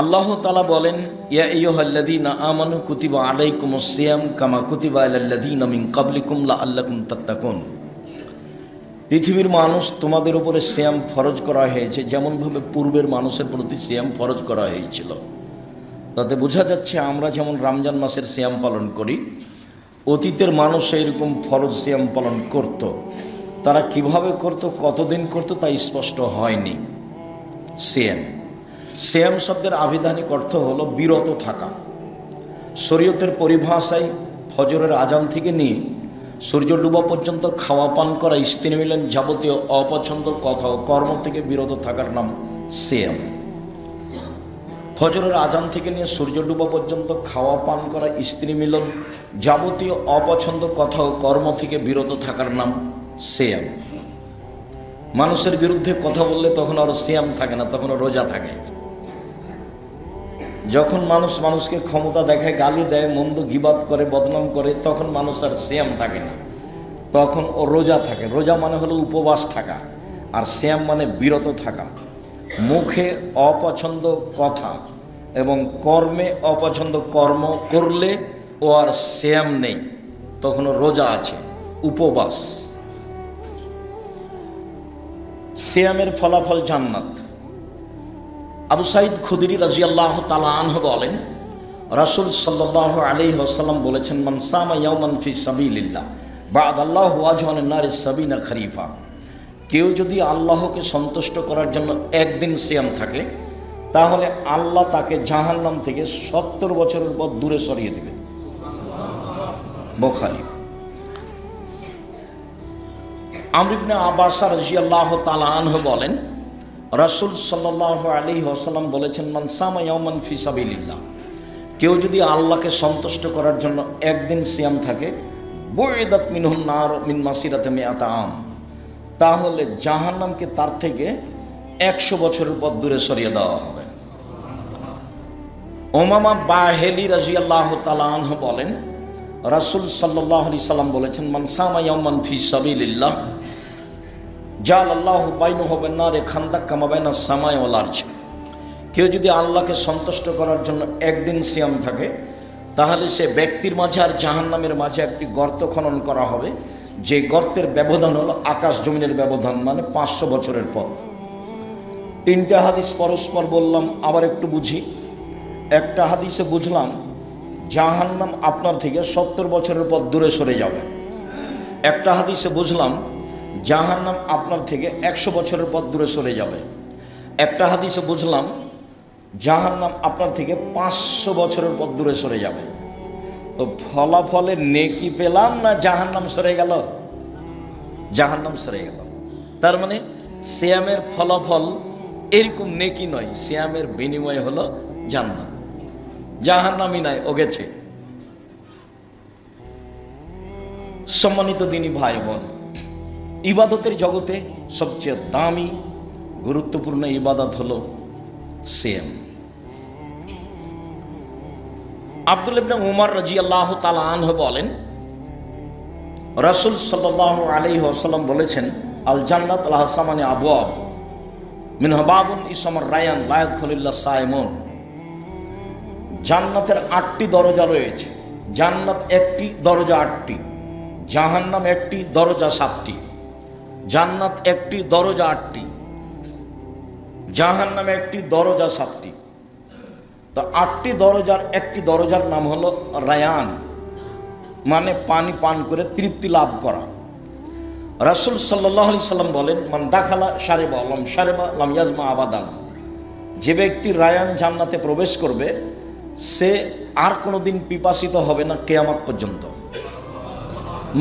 আল্লাহ তাআলা বলেন, ইয়া আইয়ুহাল্লাযীনা আমানু কুতিবা আলাইকুমুস সিয়াম কামা কুতিবা আলাল্লাযীনা মিন ক্বাবলিকুম লাআল্লাকুম তাত্তাকুন। পৃথিবীর মানুষ, তোমাদের উপরে সিয়াম ফরজ করা হয়েছে যেমনভাবে পূর্বের মানুষের প্রতি সিয়াম ফরজ করা হয়েছিল। তাতে বোঝা যাচ্ছে আমরা যেমন রমজান মাসের সিয়াম পালন করি, অতীতের মানুষ এরকম ফরজ সিয়াম পালন করত। তারা কিভাবে করত, কতদিন করত তা স্পষ্ট হয়নি। সিয়াম শব্দের আবিধানিক অর্থ হলো বিরত থাকা। শরীয়তের পরিভাষায় ফজরের আজান থেকে নিয়ে সূর্য ডুবা পর্যন্ত খাওয়া পান করা, স্ত্রী মিলন, যাবতীয় অপছন্দ কথা ও কর্ম থেকে বিরত থাকার নাম সিয়াম। ফজরের আজান থেকে নিয়ে সূর্য ডুবা পর্যন্ত খাওয়া পান করা, স্ত্রী মিলন, যাবতীয় অপছন্দ কথা ও কর্ম থেকে বিরত থাকার নাম সিয়াম। মানুষের বিরুদ্ধে কথা বললে তখন আর সিয়াম থাকে না, তখন রোজা থাকে। যখন মানুষ মানুষকে ক্ষমতা দেখায়, গালি দেয়, মন্দ গীবাত করে, বদনাম করে, তখন মানুষ আর সিয়াম থাকে না, তখন ও রোজা থাকে। রোজা মানে হলো উপবাস থাকা, আর সিয়াম মানে বিরত থাকা। মুখে অপছন্দ কথা এবং কর্মে অপছন্দ কর্ম করলে ও আর সিয়াম নেই, তখন রোজা আছে, উপবাস। সিয়ামের ফলাফল জান্নাত। আবু সাঈদ খুদরি রাদিয়াল্লাহু তাআলা আনহু বলেন, রাসূল সাল্লাল্লাহু আলাইহি ওয়াসাল্লাম বলেছেন, মান সামা ইয়াওমান ফি সাবিলিল্লাহ বা'দাল্লাহু ওয়াজহান নারিস সাবিনা খরিফা। কেউ যদি আল্লাহকে সন্তুষ্ট করার জন্য একদিন সিয়াম থাকে, তাহলে আল্লাহ তাকে জাহান্নাম থেকে 70 বছরের পর দূরে সরিয়ে দেবে। বুখারী। আমর ইবনে আব্বাস রাদিয়াল্লাহু তাআলা আনহু বলেন, রাসূল সাল্লাল্লাহু আলাইহি ওয়াসাল্লাম বলেছেন, মান সামা ইয়াওমান ফি সাবিলিল্লাহ। কেউ যদি আল্লাহকে সন্তুষ্ট করার জন্য একদিন সিয়াম থাকে, বুইদাত মিনহুন নার মিন মাসিরাতি মিআতা আম, তাহলে জাহান্নামকে তার থেকে 100 বছরের পর দূরে সরিয়ে দেওয়া হবে। উমামা বাহিলি রাদিয়াল্লাহু তাআলা আনহু বলেন, রাসূল সাল্লাল্লাহু আলাইহি সাল্লাম বলেছেন, মান সামা ইয়াওমান ফি সাবিলিল্লাহ জাআলাল্লাহু বাইনাহু ওয়া বাইনান নারি খান্দাক কামা বাইনাস সামাই ওয়াল আরজ। কেউ যদি আল্লাহকে সন্তুষ্ট করার জন্য একদিন সিয়াম থাকে, তাহলে সে ব্যক্তির মাঝে আর জাহান্নামের মাঝে একটি গর্ত খনন করা হবে, যে গর্তের ব্যবধান হলো আকাশ জমিনের ব্যবধান, মানে 500 বছরের পথ। 3টা হাদিস পরস্পর বললাম, আবার একটু বুঝি। একটা হাদিসে বুঝলাম জাহান্নাম আপনার থেকে 70 বছরের পর দূরে সরে যাবে। একটা হাদিসে বুঝলাম জাহান্নাম আপনার থেকে 100 বছরের পর দূরে সরে যাবে। একটা হাদিসে বুঝলাম জাহান্নাম আপনার থেকে 500 বছরের পর দূরে সরে যাবে। তো ফলাফলে নেকি পেলাম না জাহান্নাম সরে গেল? জাহান্নাম সরে গেল। তার মানে সিয়ামের ফলাফল এরকম নেকি নয়, সিয়ামের বিনিময় হলো জান্নাত। জাহান্নামই নাই, ও গেছে। সম্মানিত দিনী ভাই বোন, ইবাদতের জগতে সবচেয়ে দামি গুরুত্বপূর্ণ ইবাদত হলো সিয়াম। আব্দুল্লাহ ইবনে উমর রাদিয়াল্লাহু তাআলা আনহু বলেন, রাসূল সাল্লাল্লাহু আলাইহি ওয়াসাল্লাম বলেছেন, আল জান্নাত লাহা সামানি আবওয়াব মিনহা বাবুন ইসমুর রায়ান লা ইয়াদখুলুল্লাহ সাইমুন। জান্নাতের 8টি দরজা রয়েছে। জান্নাত একটি, দরজা 8টি। জাহান্নাম একটি, দরজা 7টি। জান্নাত একটি, দরজা 8টি। জাহান্নাম একটি, দরজা 7টি। তো 8টি দরজার একটি দরজার নাম হলো রায়ান, মানে পানি পান করে তৃপ্তি লাভ করা। রাসূল সাল্লাল্লাহু আলাইহি সাল্লাম বলেন, মান দাখালা শারিবা লাম শারিবা লাম ইয়াজমা আবাদান। যে ব্যক্তি রায়ান জান্নাতে প্রবেশ করবে, সে আর কোনোদিন পিপাসিত হবে না কিয়ামত পর্যন্ত।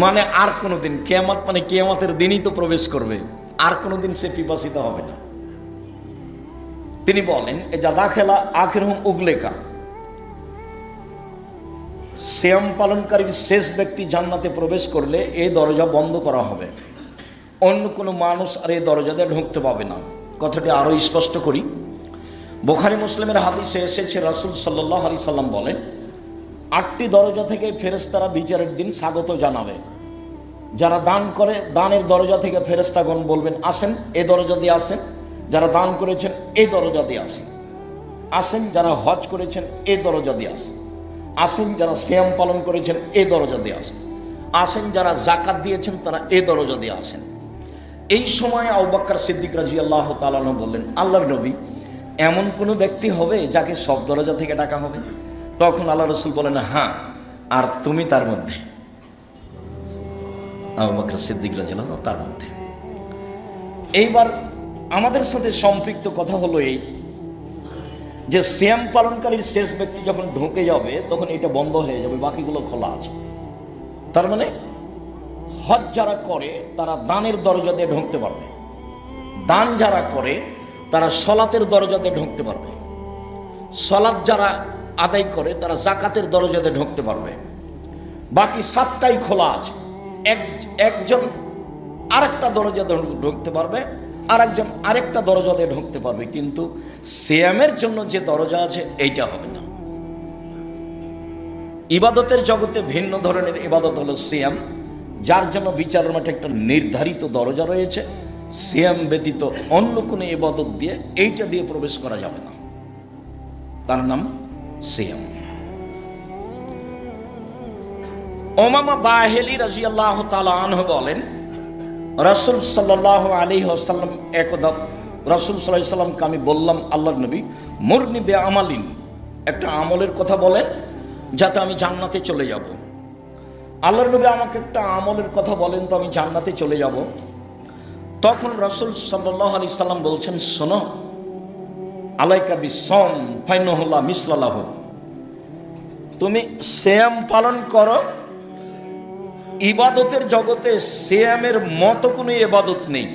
মানে আর কোনোদিন, কিয়ামত মানে কিয়ামতের দিনই তো প্রবেশ করবে, আর কোনোদিন সে পিপাসিত হবে না। তিনি বলেন, এজা দাখালা আখিরহুম উগলেকা। সিয়াম পালনকারীর শেষ ব্যক্তি জান্নাতে প্রবেশ করলে এই দরজা বন্ধ করা হবে, অন্য কোনো মানুষ আর এই দরজা দিয়ে ঢুকতে পাবে না। কথাটি আরো স্পষ্ট করি। বুখারী মুসলিমের হাদিসে এসেছে, রাসূল সাল্লাল্লাহু আলাইহি সাল্লাম বলেন, 8টি দরজা থেকে ফেরেশতারা বিচারের দিন স্বাগত জানাবে। যারা দান করে, দানের দরজা থেকে ফেরেশতাগণ বলবেন, আসেন, এই দরজা দিয়ে আসেন। যারা দান করেছেন এই দরজা দিয়ে আসেন। আসেন যারা হজ করেছেন এই দরজা দিয়ে আসেন, আসেন যারা সিয়াম পালন করেছেন এই দরজা দিয়ে আসেন, আসেন যারা জাকাত দিয়েছেন তারা এই দরজা দিয়ে আসেন। এই সময় আবু বকর সিদ্দিক রাদিয়াল্লাহু তাআলা আনহু বললেন, আল্লাহর নবী, এমন কোনো ব্যক্তি হবে যাকে সব দরজা থেকে ডাকা হবে? তখন আল্লাহ রসুল বলেন, হ্যাঁ, আর তুমি তার মধ্যে। আবু বকর সিদ্দিক রাদিয়াল্লাহু তার মধ্যে। এইবার আমাদের সাথে সম্পৃক্ত কথা হলো এই যে সিয়াম পালনকারীর শেষ ব্যক্তি যখন ঢুকে যাবে তখন এটা বন্ধ হয়ে যাবে, বাকিগুলো খোলা আছে। তার মানে হজ যারা করে তারা দানের দরজা দিয়ে ঢুকতে পারবে, দান যারা করে তারা সলাতের দরজা দিয়ে ঢুকতে পারবে, সলাত যারা আদায় করে তারা জাকাতের দরজা দিয়ে ঢুকতে পারবে। বাকি 7টাই খোলা আছে। একজন আরেকটা দরজা দিয়ে ঢুকতে পারবে, আরেকজন আরেকটা দরজা দিয়ে ঢুকতে পারবে, কিন্তু সিয়ামের জন্য যে দরজা আছে এইটা হবে না। ইবাদতের জগতে ভিন্ন ধরনের ইবাদত হলো সিয়াম, যার জন্য বিচারের মাঠে একটা নির্ধারিত দরজা রয়েছে। সিয়াম ব্যতীত অন্য কোনো ইবাদত দিয়ে এইটা দিয়ে প্রবেশ করা যাবে না, তার নাম সিয়াম। উমামা বাহিলি রাদিয়াল্লাহু তাআলা আনহু বলেন, রাসূল সাল্লাল্লাহু আলাইহি ওয়াসাল্লাম একদা রাসূল সাল্লাল্লাহু আলাইহি ওয়াসাল্লামকে আমি বললাম, আল্লাহর নবী, মুরনি বিআমালিন, একটা আমলের কথা বলেন যাতে আমি জান্নাতে চলে যাব। আল্লাহর নবী আমাকে একটা আমলের কথা বলেন তো আমি জান্নাতে চলে যাব। তখন রাসূল সাল্লাল্লাহু আলাইহি ওয়াসাল্লাম বলছেন, শোনো, আলাইকা বিসসাম ফাইন্নাহু লা মিসলা লাহু, তুমি সিয়াম পালন করো। ইবাদতের জগতে সিয়ামের মতো কোনো ইবাদত নেই।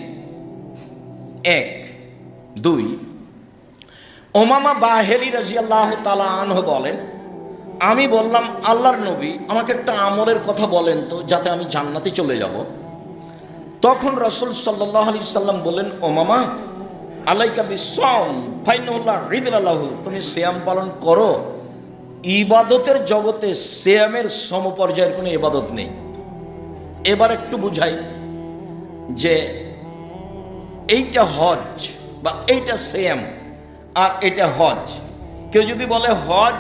1 2 উমামা বাহিলি রাদিয়াল্লাহু তাআলা আনহু বলেন, আমি বললাম, আল্লাহর নবী, আমাকে একটা আমলের কথা বলেন তো যাতে আমি জান্নাতে চলে যাব। তখন রাসূল সাল্লাল্লাহু আলাইহি সাল্লাম বলেন, উমামা, আলাইকা বিসসাম ফাইন্নাহু লা ইদলা লাহু, তুমি সিয়াম পালন করো। ইবাদতের জগতে সিয়ামের সমপর্যায়ের কোনো ইবাদত নেই। এবার একটু বুঝাই যে এইটা হজ বা এইটা সিয়াম আর এটা হজ। কেউ যদি বলে হজ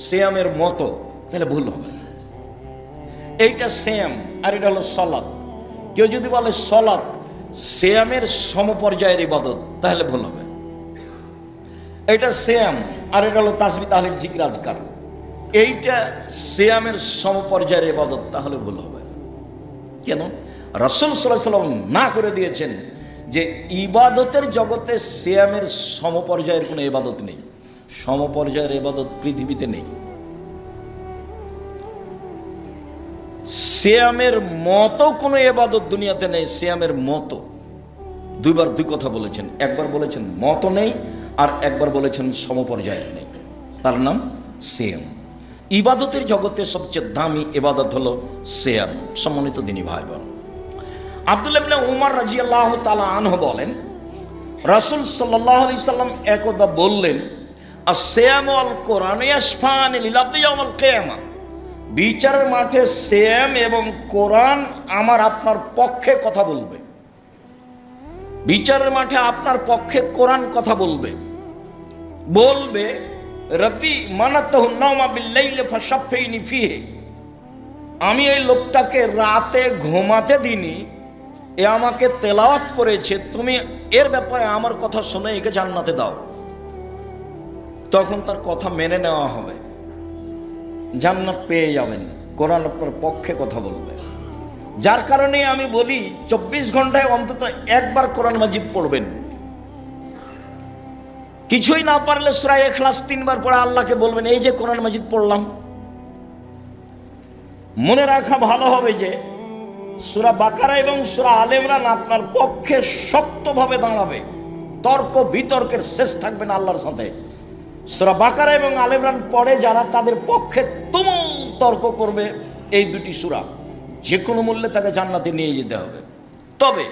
সিয়ামের মতো তাহলে ভুল হবে। এইটা সিয়াম আর এটা হলো সালাত। কেউ যদি বলে সালাত সিয়ামের সমপর্যায়ের ইবাদত তাহলে ভুল হবে। এটা সিয়াম আর এটা হলো তাসবিহ তাহলিল জিকির আজকার, এইটা সিয়ামের সমপর্যায়ের ইবাদত, তাহলে ভুল হবে। কেন? রাসূল সাল্লাল্লাহু আলাইহি ওয়াসাল্লাম না করে দিয়েছেন যে ইবাদতের জগতে সিয়ামের সমপর্যায়ের কোনো ইবাদত নেই। সমপর্যায়ের ইবাদত পৃথিবীতে নেই। সিয়ামের মতো কোনো ইবাদত দুনিয়াতে নেই। সিয়ামের মতো, দুইবার দুই কথা বলেছেন। একবার বলেছেন মতো নেই, আর একবার বলেছেন সমপর্যায়ের নেই। তার নাম সিয়াম। ইবাদতের জগতে সবচেয়ে দামি ইবাদত হলো সিয়াম। সম্মানিত দিনী ভাই বোন, আব্দুল্লাহ ইবনে উমর রাদিয়াল্লাহু তাআলা আনহু বলেন, রাসূল সাল্লাল্লাহু আলাইহি সাল্লাম একদা বললেন, আস-সিয়ামু ওয়াল কুরআন ইয়াশফানি লিল আবদি ইয়াওমাল কিয়ামা, বিচারের মাঠে সিয়াম এবং কোরআন আমার আপনার পক্ষে কথা বলবে। বিচারের মাঠে আপনার পক্ষে কোরআন কথা বলবে, বলবে, রব্বি মানাতাহু নাওমা বিল-লাইলি ফাশাফফিনি ফিহি, আমি এই লোকটাকে রাতে ঘুমাতে দিনি, এ আমাকে তেলাওয়াত করেছে, তুমি এর ব্যাপারে আমার কথা শুনে একে জান্নাতে দাও। তখন তার কথা মেনে নেওয়া হবে, জান্নাত পেয়ে যাবেন। কোরআন আপনার পক্ষে কথা বলবে। যার কারণে আমি বলি 24 ঘন্টায় অন্তত একবার কোরআন মাজিদ পড়বেন। কিছুই না পারলে সূরা ইখলাস 3 বার পড়ে আল্লাহকে বলবেন, এই যে কোরআন মাজিদ পড়লাম। মনে রাখা ভালো হবে যে সূরা বাকারা এবং সূরা আলে ইমরান আপনার পক্ষে শক্তভাবে দাঁড়াবে, তর্ক বিতর্কের শেষ থাকবে না আল্লাহর সাথে। সূরা বাকারা এবং আলে ইমরান পড়ে যারা, তাদের পক্ষে তুমুল তর্ক করবে এই দুটি সূরা, যে কোনো মূল্যে তাকে জান্নাতে নিয়ে যেতে হবে। তবে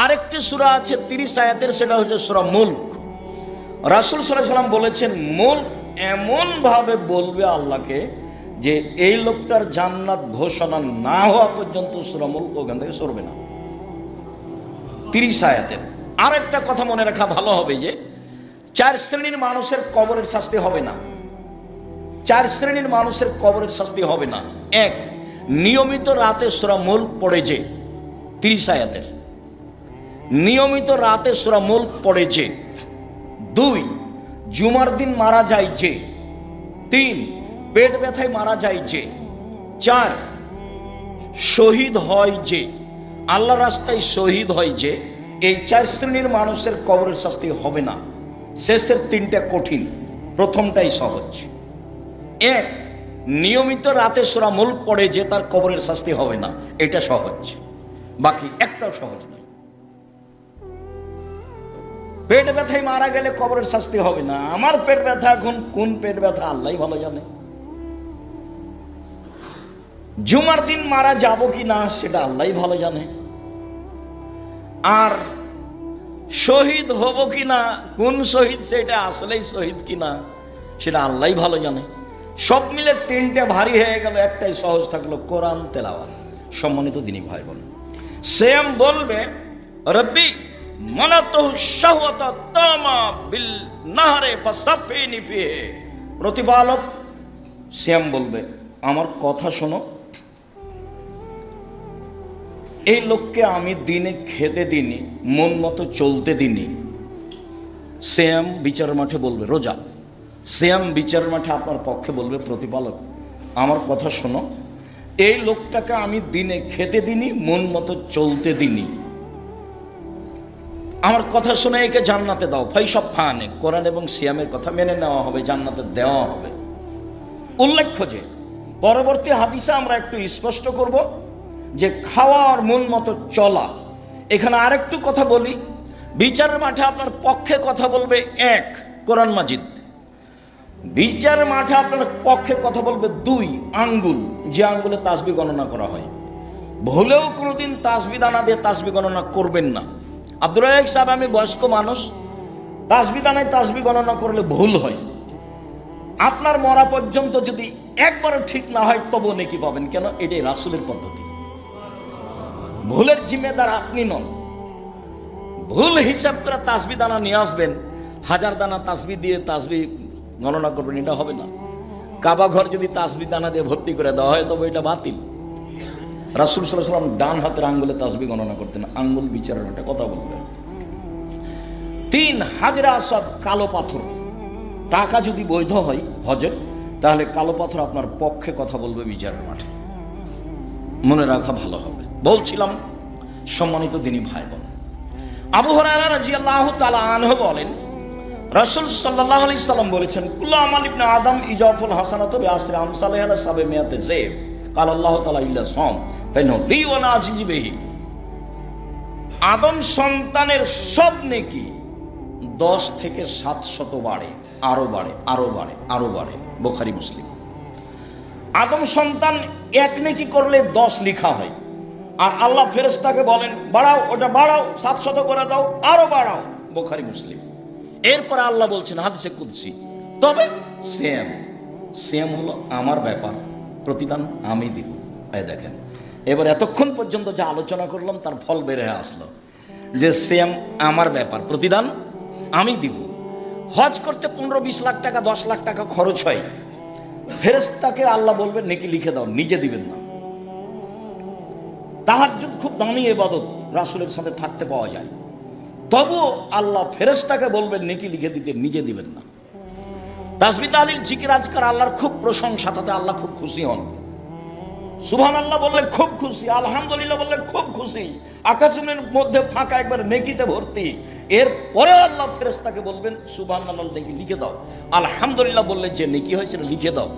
আরেকটি সূরা আছে 30 আয়াতের, সেটা হচ্ছে সূরা মুলক। রাসূল সাল্লাল্লাহু আলাইহি ওয়াসাল্লাম বলেছেন, মুলক এমন ভাবে বলবে আল্লাহকে যে এই লোকটার জান্নাত ঘোষণা না হওয়া পর্যন্ত সূরা মুলক ওখান থেকে সরবে না। 30 আয়াতের। আর একটা কথা মনে রাখা ভালো হবে যে চার শ্রেণীর মানুষের কবরের শাস্তি হবে না। চার শ্রেণীর মানুষের কবরের শাস্তি হবে না। এক, নিয়মিত রাতে সূরা মুলক পড়ে যে, 30 আয়াতের নিয়মিত রাতে সূরা মুলক পড়ে যে। 2, জুমার দিন মারা যায় যে। 3, পেট ব্যথায় মারা যায় যে। 4, শহীদ হয় যে, আল্লাহর রাস্তায় শহীদ হয় যে। এই চার শ্রেণীর মানুষের কবরের শাস্তি হবে না। শেষের 3টা কঠিন, প্রথমটাই সহজ। এক, নিয়মিত রাতে সূরা মুলক পড়ে যে তার কবরের শাস্তি হবে না, এটা সহজ। বাকি একটাও সহজ নয়। পেট ব্যথায় মারা গেলে কবরের শাস্তি হবে না। আমার পেট ব্যথা এখন কোন পেট ব্যথা আল্লাহই ভালো জানে। জুমার দিন মারা যাব কি না সেটা আল্লাহই ভালো জানে। আর শহীদ হব কি না, কোন শহীদ সেটা আসলেই শহীদ কিনা সেটা আল্লাহই ভালো জানে। সব মিলে 3টে ভারী হয়ে গেল, একটাই সহজ থাকলো, কোরআন তেলাওয়াত। সম্মানিত দিনী ভাই বোন, সেম বলবে রব্বি মানাতুহু শাহওয়াতা তামা বিল নাহরে ফাসাফিনি ফিহি। প্রতিপালক সেম বলবে আমার কথা শোনো, এই লোককে আমি দিনে খেতে দিনি, মন মতো চলতে দিনি। সেম বিচার মাঠে বলবে রোজা, সেম বিচার মাঠে আপনার পক্ষে বলবে প্রতিপালক আমার কথা শোনো, এই লোকটাকে আমি দিনে খেতে দিনি, মন মতো চলতে দিনি, আমার কথা শুনে একে জান্নাতে দাও। ফাইসব ফানে, কোরআন এবং সিয়ামের কথা মেনে নেওয়া হবে, জান্নাতে দেওয়া হবে। উল্লেখ্য যে পরবর্তী হাদিসে আমরা একটু স্পষ্ট করব যে খাওয়া আর মন মতো চলা। এখানে আরেকটু কথা বলি, বিচারের মাঠে আপনার পক্ষে কথা বলবে এক, কোরআন মাজিদ। বিচারের মাঠে আপনার পক্ষে কথা বলবে 2, আঙ্গুল, যে আঙ্গুলে তাসবিহ গণনা করা হয়। ভুলেও কোনোদিন তাসবিহ দানা দিয়ে তাসবিহ গণনা করবেন না। আব্দুর রাজ্জাক সাহেব, আমি বয়স্ক মানুষ, তাসবিহ দানায় তাসবিহ গণনা করলে ভুল হয়। আপনার মরা পর্যন্ত যদি একবারও ঠিক না হয় তবুও নেকি পাবেন। কেন? এটাই রাসূলের পদ্ধতি। ভুলের জিম্মেদার আপনি নন। ভুল হিসাব করে তাসবিহ দানা নিয়ে আসবেন, 1000 দানা তাসবিহ দিয়ে তাসবিহ গণনা করবেন, এটা হবে না। কাবা ঘর যদি তাসবিহ দানা দিয়ে ভর্তি করে দেওয়া হয় তবে এটা বাতিল। রাসূল সাল্লাল্লাহু আলাইহি ওয়াসাল্লাম ডান হাতের আঙ্গুলে তাসবিহ গণনা করতেন। আঙ্গুল বিচারের একটা কথা বলবেন। 3, হাজরা আসওয়াদ, কালো পাথর। টাকা যদি বৈধ হয় হজের, তাহলে কালো পাথর আপনার পক্ষে কথা বলবে বিচারের মাঠে। মনে রাখা ভালো হবে। বলছিলাম সম্মানিত দিনী ভাই বোন, আবু হুরায়রা রাদিয়াল্লাহু তাআলা আনহু বলেন রাসূল সাল্লাল্লাহু আলাইহি সাল্লাম বলেছেন কুল্লু আমাল ইবনে আদম ইজাফুল হাসানাতু বিআশরি আমসালিহা লা সাবমিয়াতে যায়ব কাল আল্লাহু তাআলা ইল্লা সাম ফাইনহু লি ওয়া নাজিজি বিহি। আদম সন্তানের সব নেকি 10 থেকে 700 বাড়ে, আরো বাড়ে, আরো বাড়ে, আরো বাড়ে। বুখারী মুসলিম। আদম সন্তান এক নেকি করলে 10 লেখা হয়, আর আল্লাহ ফেরেশতাকে বলেন বাড়াও, ওটা বাড়াও, 700 করে দাও, আরো বাড়াও। বুখারী মুসলিম। এরপরে আল্লাহ বলছেন হাদিসে কুদসি, তবে সেম হলো আমার ব্যাপার, প্রতিদান আমি দিব। এই দেখেন, এবার এতক্ষণ পর্যন্ত যা আলোচনা করলাম তার ফল বের হয়ে আসলো যে সেম আমার ব্যাপার, প্রতিদান আমি দিব। হজ করতে 15-20 লাখ টাকা, 10 লাখ টাকা খরচ হয়, ফেরেশতাকে আল্লাহ বলবেন নেকি লিখে দাও, নিজে দিবেন না। তাহাজ্জুদ খুব দামি ইবাদত, রাসূলের সাথে থাকতে পাওয়া যায়, তবুও আল্লাহ ফেরেশতাকে বলবেন নেকি লিখে দিতে, নিজে দিবেন না। তাসবিহ তাহলিল জিকির আজকার আল্লাহর খুব প্রশংসা, তাতে আল্লাহ খুব খুশি হন। সুবহানাল্লাহ বললে খুব খুশি, আলহামদুলিল্লাহ বললে খুব খুশি। আকাশের মধ্যে ফাঁকা, একবার নেকিতে ভর্তি। এরপরে আল্লাহ ফেরেশতাকে বলবেন সুবহানাল্লাহ নেকি লিখে দাও। আলহামদুলিল্লাহ বললে যে নেকি হয় সেটা লিখে দাও।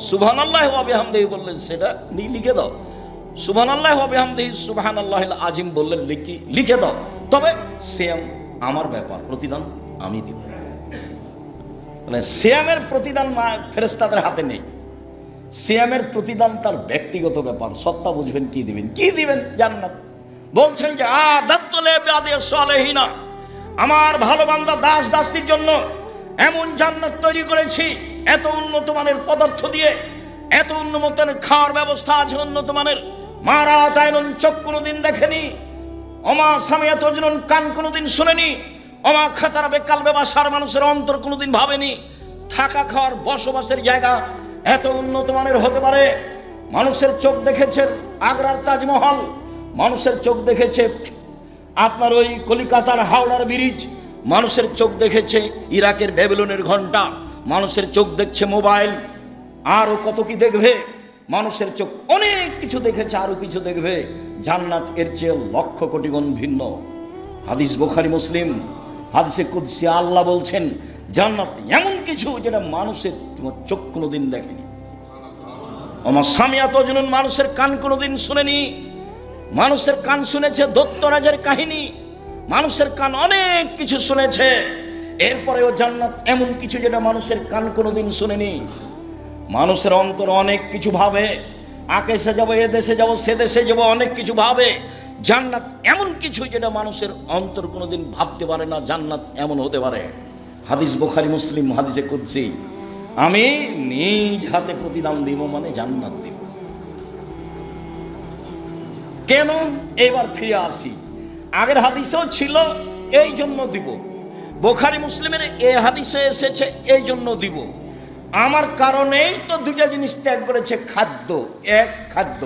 সুবহানাল্লাহ ওয়া বিহামদিহি বললে সেটা লিখে দাও। সুবহানাল্লাহ ওয়া বিহামদিহি সুবহানাল্লাহিল আযীম বললে লিখে দাও। তবে সেম আমার ব্যাপার, প্রতিদান আমি দিব। মানে সিয়ামের প্রতিদান ফেরেশতাদের হাতে নেই। সিয়ামের প্রতিদান তার ব্যক্তিগত ব্যাপার। সত্তা বুঝবেন কি দিবেন, কি দিবেন, জান্নাত। বলছেন যে আদাতুল ইবাদিস সালিহিনা, আমার ভালো বান্দা দাস দাসীর জন্য এমন জান্নাত তৈরি করেছি, এত উন্নত মানের পদার্থ দিয়ে, এত উন্নত মানের খাওয়ার ব্যবস্থা আছে, উন্নত মানের। মারা তাইনুন, চোখ কোনোদিন দেখেনি, অমা সামিয়াত উযুনুন, কান কোনোদিন শুনেনি, ওমা খাতারা বেকালবে বাসার মানুষের অন্তর কোনোদিন ভাবেনি থাকা খাওয়ার বসবাসের জায়গা এত উন্নত মানের হতে পারে। মানুষের চোখ দেখেছে আগ্রার তাজমহল, মানুষের চোখ দেখেছে আপনার ওই কলিকাতার হাওড়ার ব্রিজ, মানুষের চোখ দেখেছে ইরাকের ব্যাবিলনের ঘন্টা, মানুষের চোখ দেখছে মোবাইল, আরও কত কি দেখবে। মানুষের চোখ অনেক কিছু দেখেছে, আরো কিছু দেখবে। জান্নাত এর চেয়ে লক্ষ কোটি গুণ ভিন্ন। হাদিস বুখারী মুসলিম, হাদিসে কুদসি আল্লাহ বলছেন জান্নাত এমন কিছু যেটা মানুষের চোখ কোনোদিন দেখেনি। আমার সামিয়াত জুনুন, মানুষের কান কোনোদিন শুনেনি। মানুষের কান শুনেছে দত্তরাজের কাহিনী, মানুষের কান অনেক কিছু শুনেছে। এরপরেও জান্নাত এমন কিছু যেটা মানুষের কান কোনোদিন শুনেনি। মানুষের অন্তর অনেক কিছু ভাবে, আকাশে যাবো, এ দেশে যাবো, সে দেশে যাবো, অনেক কিছু ভাবে। জান্নাত এমন কিছু যেটা মানুষের অন্তর কোনোদিন ভাবতে পারে না, জান্নাত এমন হতে পারে। হাদিস বুখারী মুসলিম, হাদিসে কুদসি, আমি নিজ হাতে প্রতিদান দিব, মানে জান্নাত দিব। কেন? এবার ফিরে আসি, আগের হাদিসেও ছিল এই জন্য দিব, বুখারী মুসলিমের এই হাদিসে এসেছে এই জন্য দিব। আমার কারণেই তো দুটা জিনিস ত্যাগ করেছে। খাদ্য, এক খাদ্য,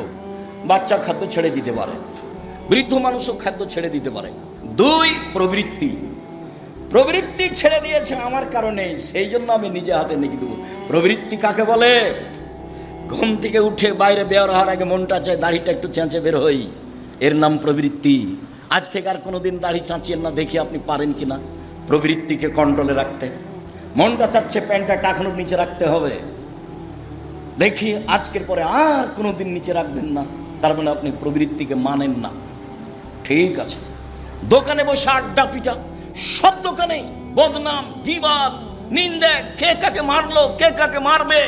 বাচ্চা খাদ্য ছেড়ে দিতে পারে, বৃদ্ধ মানুষও খাদ্য ছেড়ে দিতে পারে। দুই প্রবৃত্তি, প্রবৃত্তি ছেড়ে দিয়েছে আমার কারণে, সেই জন্য আমি নিজে হাতে নেকি দেবো। প্রবৃত্তি কাকে বলে? ঘুম থেকে উঠে বাইরে বের হওয়ার আগে মনটা চায় দাড়িটা একটু চেঁচে বের হই, এর নাম প্রবৃত্তি। আজ থেকে আর কোনোদিন দাড়ি চাঁচিয়েন না, দেখি আপনি পারেন কিনা প্রবৃত্তিকে কন্ট্রোলে রাখতে। মনটা চাচ্ছে প্যান্টটা টাকানোর নিচে রাখতে হবে, দেখি আজকের পরে আর কোনোদিন নিচে রাখবেন না, তার মানে আপনি প্রবৃত্তিকে মানেন না। ঠিক আছে, দোকানে বসে আড্ডা পিটা, সব দোকানে বদনাম, গীবাত, নিন্দে, কে কাকে মারলো, কে কাকে মারবে,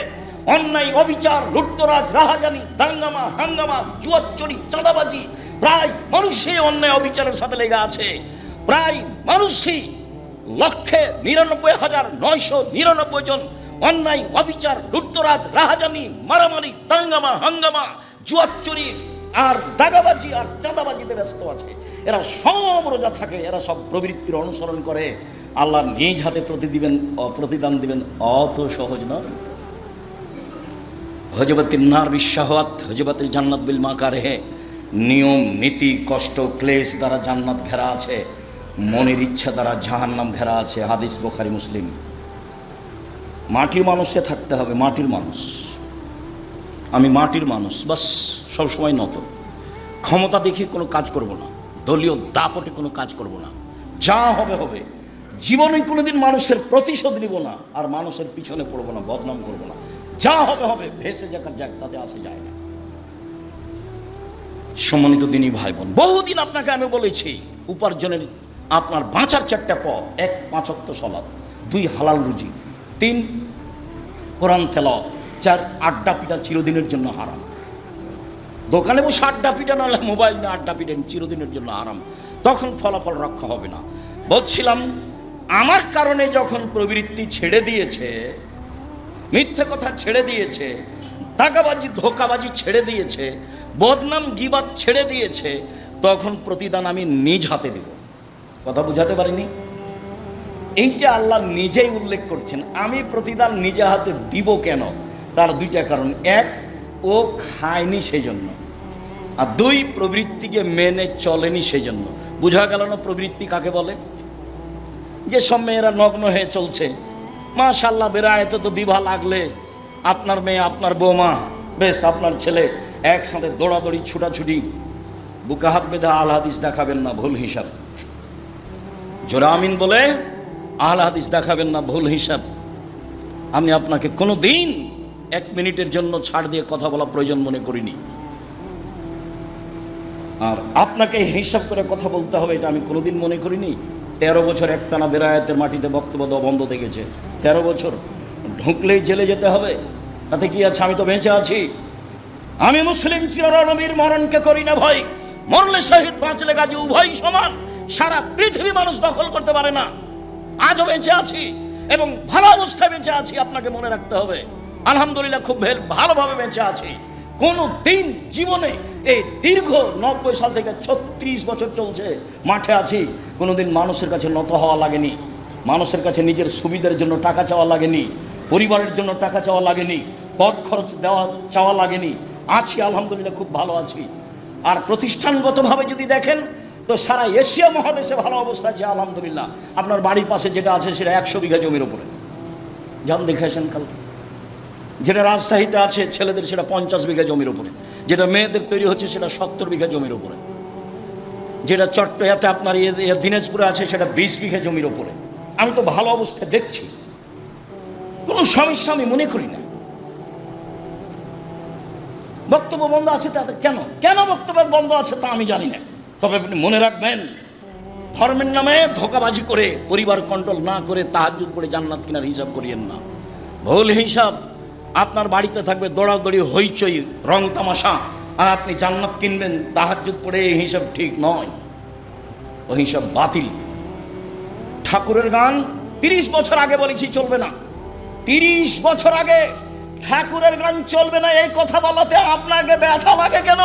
অন্যায়, অবিচার, লুটতরাজ, রাহাজানি, দাঙ্গামা, হাঙ্গামা, জুয়াচুরি, চাঁদাবাজি। প্রায় মানুষই অন্যায় অবিচারের সাথে লেগে আছে। প্রায় মানুষই 1,99,999 জন অন্যায়, অবিচার, লুটতরাজ, রাহাজানি, মারামারি, দাঙ্গামা, হাঙ্গামা, জুয়াচুরি আর দাগাবাজি আর চাঁদাবাজিতে ব্যস্ত আছে। এরা সব রোজা থাকে, এরা সব প্রবৃত্তির অনুসরণ করে। আল্লাহ নিজ হাতে প্রতিদান দিবেন, অত সহজ নয়। হজবতিন নার বিশাহাওয়াত হজবতিল জান্নাত বিল মাকারিহ, নিয়ম নীতি, কষ্ট, ক্লেশ দ্বারা জান্নাত ঘেরা আছে, মনের ইচ্ছা দ্বারা জাহান্নাম ঘেরা আছে। হাদিস বুখারী মুসলিম। মাটির মানুষে থাকতে হবে, মাটির মানুষ। আমি মাটির মানুষ, বাস সবসময় নত। ক্ষমতা দেখি কোনো কাজ করব না, দলীয় দাপটে কোনো কাজ করব না, যা হবে হবে। জীবনে কোনোদিন মানুষের প্রতিশোধ নিব না, আর মানুষের পিছনে পড়বো না, বদনাম করব না। যা হবে হবে, ভেসে যাক তাতে আসে যায় না। সম্মানিত দিনী ভাই বোন, বহুদিন আপনাকে আমি বলেছি উপার্জনের আপনার বাঁচার 4টা পথ: 1 5 ওয়াক্ত সালাত, 2 হালাল রুজি, 3 কোরআন তেলাওয়াত, 4 আড্ডা পিটা চিরদিনের জন্য হারাম। দোকানে বসে আড্ডা পিটা, নাহলে মোবাইল নিয়ে আড্ডা পিটেন, চিরদিনের জন্য হারাম। তখন ফলাফল রক্ষা হবে না। বলছিলাম, আমার কারণে যখন প্রবৃত্তি ছেড়ে দিয়েছে, মিথ্যে কথা ছেড়ে দিয়েছে, দাগাবাজি ধোকাবাজি ছেড়ে দিয়েছে, বদনাম গীবাত ছেড়ে দিয়েছে, তখন প্রতিদান আমি নিজ হাতে দেব। কথা বুঝাতে পারিনি? এইটা আল্লাহ নিজেই উল্লেখ করছেন। আমি প্রতিদান নিজে হাতে দিব কেন? তার 2টা কারণ: 1, ও খায়নি সেজন্য, আর 2, প্রবৃত্তিকে মেনে চলেনি সেজন্য। বোঝা গেল না প্রবৃত্তি কাকে বলে? যে সব মেয়েরা নগ্ন হয়ে চলছে, মাশাআল্লাহ, বেড়াইতে তো বিবাহ লাগলে আপনার মেয়ে, আপনার বৌমা, বেশ আপনার ছেলে একসাথে দৌড়াদৌড়ি, ছুটাছুটি, বুকে হাত বেঁধে আল হাদিস দেখাবেন না, ভুল হিসাব। জোরা আমিন বলে আল হাদিস দেখাবেন না, ভুল হিসাব। আমি আপনাকে কোনো দিন 1 মিনিটের জন্য ছাড় দিয়ে কথা বলা প্রয়োজন মনে করিনি, আর আপনাকে হিসাব করে কথা বলতে হবে এটা আমি কোনোদিন মনে করিনি। 13 বছর একটানা বেরায়াতের মাটিতে বক্তব্য দেওয়া বন্ধ থেকেছে। 13 বছর ঢুকলেই জেলে যেতে হবে, তাতে কি আছে? আমি তো বেঁচে আছি। আমি মুসলিম চিরনবীর মরণকে করি না ভয়, মরলে শহীদ, বাঁচলে গাজী, উভয় সমান। সারা পৃথিবী মানুষ দখল করতে পারে না। আজও বেঁচে আছি এবং ভালো অবস্থায় বেঁচে আছি, আপনাকে মনে রাখতে হবে। আলহামদুলিল্লাহ, খুব ভালোভাবে বেঁচে আছি। কোনো দিন জীবনে এই দীর্ঘ 90 সাল থেকে 36 বছর চলছে মাঠে আছি, কোনোদিন মানুষের কাছে নত হওয়া লাগেনি, মানুষের কাছে নিজের সুবিধার জন্য টাকা চাওয়া লাগেনি, পরিবারের জন্য টাকা চাওয়া লাগেনি, পথ খরচ চাওয়া লাগেনি। আছি আলহামদুলিল্লাহ, খুব ভালো আছি। আর প্রতিষ্ঠানগতভাবে যদি দেখেন তো সারা এশিয়া মহাদেশে ভালো অবস্থা আছে আলহামদুলিল্লাহ। আপনার বাড়ির পাশে যেটা আছে সেটা 100 বিঘা জমির উপরে, যান দেখে আসেন কালকে। যেটা রাজশাহীতে আছে ছেলেদের সেটা 50 বিঘা জমির উপরে, যেটা মেয়েদের তৈরি হচ্ছে সেটা 70 বিঘা জমির উপরে, যেটা চট্টগ্রামে আপনার দিনাজপুরে আছে সেটা 20 বিঘা জমির উপরে। আমি তো ভালো অবস্থায় দেখছি, কোনো সমস্যা আমি মনে করি না। বক্তব্য বন্ধ আছে তাদের কেন বক্তব্য বন্ধ আছে তা আমি জানি না। তবে আপনি মনে রাখবেন, ধর্মের নামে ধোঁকাবাজি করে পরিবার কন্ট্রোল না করে তাহাজ্জুদ পড়ে জান্নাত কেনার হিসাব করিয়েন না। ভুল হিসাব। আপনার বাড়িতে থাকবে দৌড়াদৌড়ি, হইচই, রং তামাশা, আর আপনি জান্নাত কিনবেন তাহাজ্জুদ পড়ে, এই হিসাব ঠিক নয়, ওই হিসাব বাতিল। ঠাকুরের গান 30 বছর আগে বলেছি চলবে না, 30 বছর আগে ঠাকুরের গান চলবে না, এই কথা বলাতে আপনাকে ব্যথা লাগে কেন?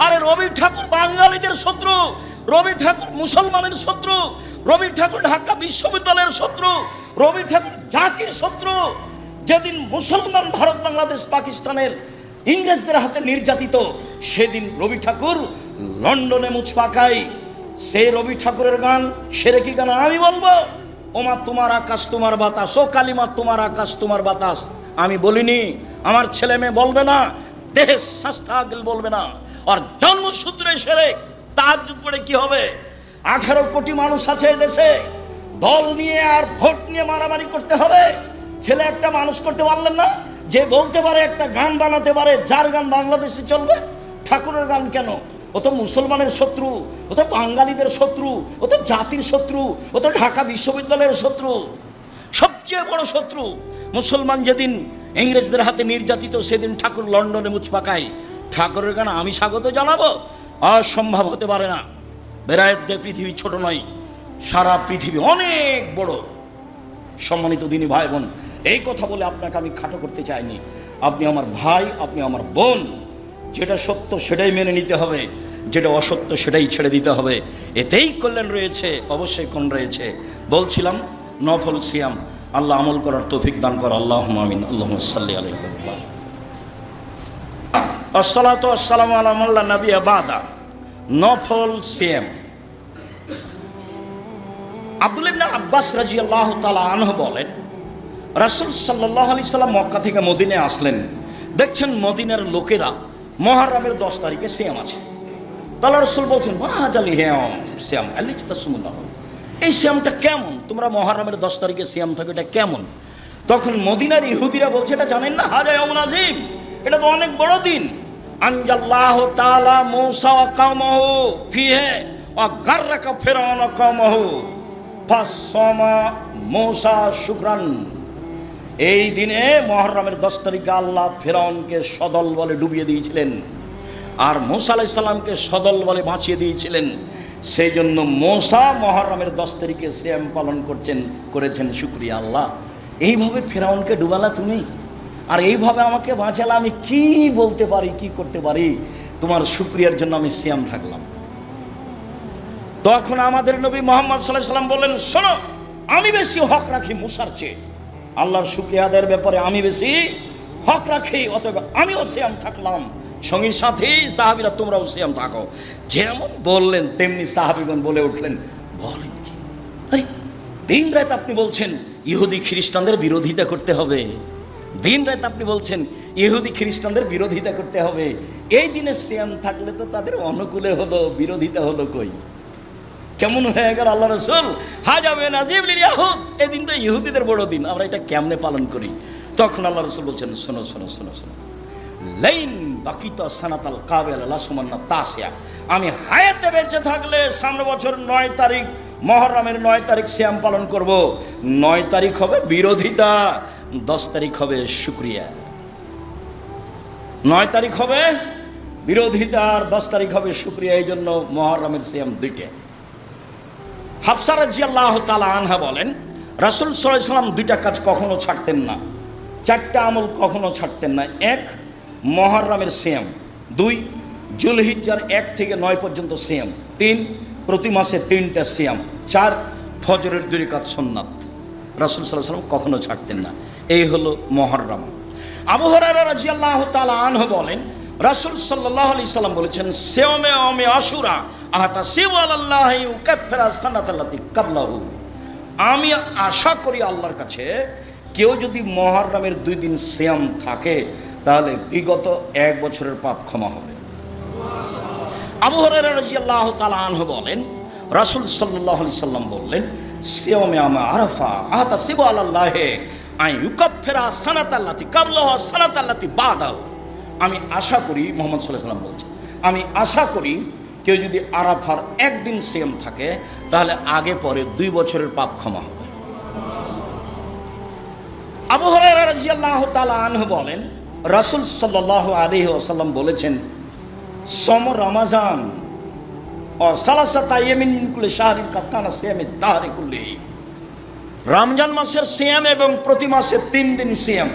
আরে রবি ঠাকুর বাঙালিদের শত্রু, রবি ঠাকুর মুসলমানের শত্রু, রবি ঠাকুর ঢাকা বিশ্ববিদ্যালয়ের শত্রু, রবি ঠাকুর জাতির শত্রু। যেদিন মুসলমান ভারত বাংলাদেশ পাকিস্তানের ইংরেজদের হাতে নির্যাতিত, সেদিন রবি ঠাকুর লন্ডনে মুছ পাকায়। সেই রবি ঠাকুরের গান সেরে কি গান আমি বলবো? ওমা তোমার আকাশ তোমার বাতাস, ও কালিমা তোমার আকাশ তোমার বাতাস আমি বলিনি, আমার ছেলে মেয়ে বলবে না, দেহের শাস্তা আগল বলবে না। আর জন্মসূত্রে সেরে তাহাজ্জুদ পড়ে কি হবে? 18 কোটি মানুষ আছে দেশে, দল নিয়ে আর ভোট নিয়ে মারামারি করতে হবে? ছেলে একটা মানুষ করতে পারলেন না, যে বলতে পারে একটা গান বানাতে পারে, যার গান বাংলাদেশে চলবে। ঠাকুরের গান কেন? ও তো মুসলমানের শত্রু, ও তো বাঙালিদের শত্রু, ও তো জাতির শত্রু, ও তো ঢাকা বিশ্ববিদ্যালয়ের শত্রু, সবচেয়ে বড় শত্রু। মুসলমান যেদিন ইংরেজদের হাতে নির্যাতিত, সেদিন ঠাকুর লন্ডনে মুছ পাকায়। ঠাকুরের গান আমি স্বাগত জানাবো? অসম্ভব হতে পারে না। বেরায়েত দেয় পৃথিবী ছোট নয়, সারা পৃথিবী অনেক বড়। সম্মানিত দিনী ভাই বোন, এই কথা বলে আপনাকে আমি খাটো করতে চাইনি। আপনি আমার ভাই, আপনি আমার বোন। যেটা সত্য সেটাই মেনে নিতে হবে, যেটা অসত্য সেটাই ছেড়ে দিতে হবে। এতেই কল্যাণ রয়েছে, অবশ্যই কোন রয়েছে। বলছিলাম নফল সিয়াম, আল্লাহ আমল করার তৌফিক দান কর, আল্লাহুম্মা আমিন। আল্লাহুম্মা সাল্লি আলাইহি ওয়া সাল্লাম। আসসালাতু ওয়াসসালামু আলা মান লা নাবিয়্যা বাদা। নফল সিয়াম। আব্দুল্লাহ ইবনে আব্বাস রাদিয়াল্লাহু তাআলা আনহু বলেন, রাসূল সাল্লাল্লাহু আলাইহি সাল্লাম মক্কা থেকে মদিনায় আসলেন, দেখছেন মদিনার লোকেরা মুহররমের 10 তারিখে সিয়াম আছে। তাহলে রাসূল বলছেন, ওয়াজালি হিয়াম সিয়াম আল্লাহ তাসুমুল্লাহ, এই সিয়ামটা কেমন? তোমরা মুহররমের 10 তারিখে সিয়াম থাকো, এটা কেমন? তখন মদিনার ইহুদিরা বলছে, এটা জানেন না, হাজা ইয়াউমুল আযীম, এটা তো অনেক বড় দিন। আনজাল্লাহু তাআলা মূসা ওয়া কওমাহু ফিহি ওয়া গাররাকা ফিরআউন ওয়া কওমাহু ফাসামা মূসা শুকরান। এই দিনে মুহররমের 10 তারিখে আল্লাহ ফিরআউনকে সদল বলে ডুবিয়ে দিয়েছিলেন, আর মূসা আলাইহিস সালামকে সদল বলে বাঁচিয়ে দিয়েছিলেন। সেই জন্য মূসা মুহররমের 10 তারিখে সিয়াম পালন করেছেন। শুকরিয়া আল্লাহ, এইভাবে ফিরআউনকে ডুবালা তুমি, আর এইভাবে আমাকে বাঁচালা। আমি কি বলতে পারি, কি করতে পারি? তোমার শুকরিয়ার জন্য আমি সিয়াম থাকলাম। তখন আমাদের নবী মুহাম্মদ সাল্লাল্লাহু আলাইহি সাল্লাম বললেন, শোনো, আমি বেশি হক রাখি মূসার চেয়ে। আল্লাহর শুকরিয়া আদায়ের ব্যাপারে আমি বেশি হক রাখি, অতএব আমিও সিয়াম থাকলাম। সঙ্গী সাথী সাহাবীরা তোমরাও সিয়াম থাকো। যেমন বললেন তেমনি সাহাবীগণ বলে উঠলেন, বলেন কি? আরে দিন রাত আপনি বলছেন ইহুদি খ্রিস্টানদের বিরোধিতা করতে হবে, দিন রাত আপনি বলছেন ইহুদি খ্রিস্টানদের বিরোধিতা করতে হবে। এই দিনে সিয়াম থাকলে তো তাদের অনুকূলে হলো, বিরোধিতা হলো কই? কেমন হয়ে গেল আল্লাহ রাসূল? হাজা মিন আযীম লিল ইয়াহুদ, এই দিন তো ইহুদিদের বড় দিন, আমরা এটা কেমনে পালন করি? তখন আল্লাহ রাসূল বলছেন, শোনো শোনো শোনো শোনো, লাইন বাকিতা সানাতাল কাবিলা লাসুমান্না তাসিয়া, আমি হায়াতে বেঁচে থাকলে সামনে বছর 9 তারিখ মুহররমের 9 তারিখ সিয়াম পালন করব। 9 তারিখ হবে বিরোধিতা, 10 তারিখ হবে শুকরিয়া। 9 তারিখ হবে বিরোধিতা আর 10 তারিখ হবে শুকরিয়া। এই জন্য মুহররমের সিয়াম দুইটা। হাফসা রাদিয়াল্লাহু তাআলা আনহা বলেন, রাসূল সাল্লাল্লাহু আলাইহি সাল্লাম দুইটা কাজ কখনো ছাড়তেন না, 4টা আমল কখনো ছাড়তেন না। এক, মুহররমের সিয়াম, 2 জুলহিজ্জার 1 থেকে 9 পর্যন্ত সিয়াম, 3 প্রতি মাসে 3টা সিয়াম, 4 ফজরের 2 রাকাত সুন্নাত। রাসূল সাল্লাল্লাহু আলাইহি ওয়াসাল্লাম কখনো ছাড়তেন না। এই হলো মুহররম। আবু হুরায়রা রাদিয়াল্লাহু তাআলা আনহু বলেন, রাসূল সাল্লাল্লাহু আলাইহি সাল্লাম বলেছেন, সিয়ামে ইয়াউমে আশুরা আহতাসিবু আলাল্লাহি ইউকাফিরা সানাতাল্লাতী ক্বাবলাহু। আমি আশা করি আল্লাহর কাছে, কেউ যদি মুহররমের 2 দিন সিয়াম থাকে তাহলে বিগত 1 বছরের পাপ ক্ষমা হবে। আবু হুরায়রা রাদিয়াল্লাহু তাআলা আনহু বলেন, রাসূল সাল্লাল্লাহু আলাইহি সাল্লাম বললেন, সিয়ামে ইয়াউমে আরাফা আহতাসিবু আলাল্লাহি আন ইউকাফিরা সানাতাল্লাতী ক্বাবলাহু সানাতাল্লাতী বাদাহু। আমি আশা করি, মুহাম্মদ সাল্লাল্লাহু আলাইহি সাল্লাম বলছেন, আমি আশা করি কেউ যদি আরাফার 1 দিন সিয়াম থাকে তাহলে আগে পরে 2 বছরের পাপ ক্ষমা হবে। আবু হুরায়রা রাদিয়াল্লাহু তাআলা আনহু বলেন, রাসূল সাল্লাল্লাহু আলাইহি ওয়াসাল্লাম বলেছেন, সম রমাজান ও সালাসাতা ইয়ামিন কুল্লি শাহরিন কানা সিয়ামিদ দাহরি কুল্লি। রমজান মাসের সিয়াম এবং প্রতি মাসে 3 দিন সিয়াম,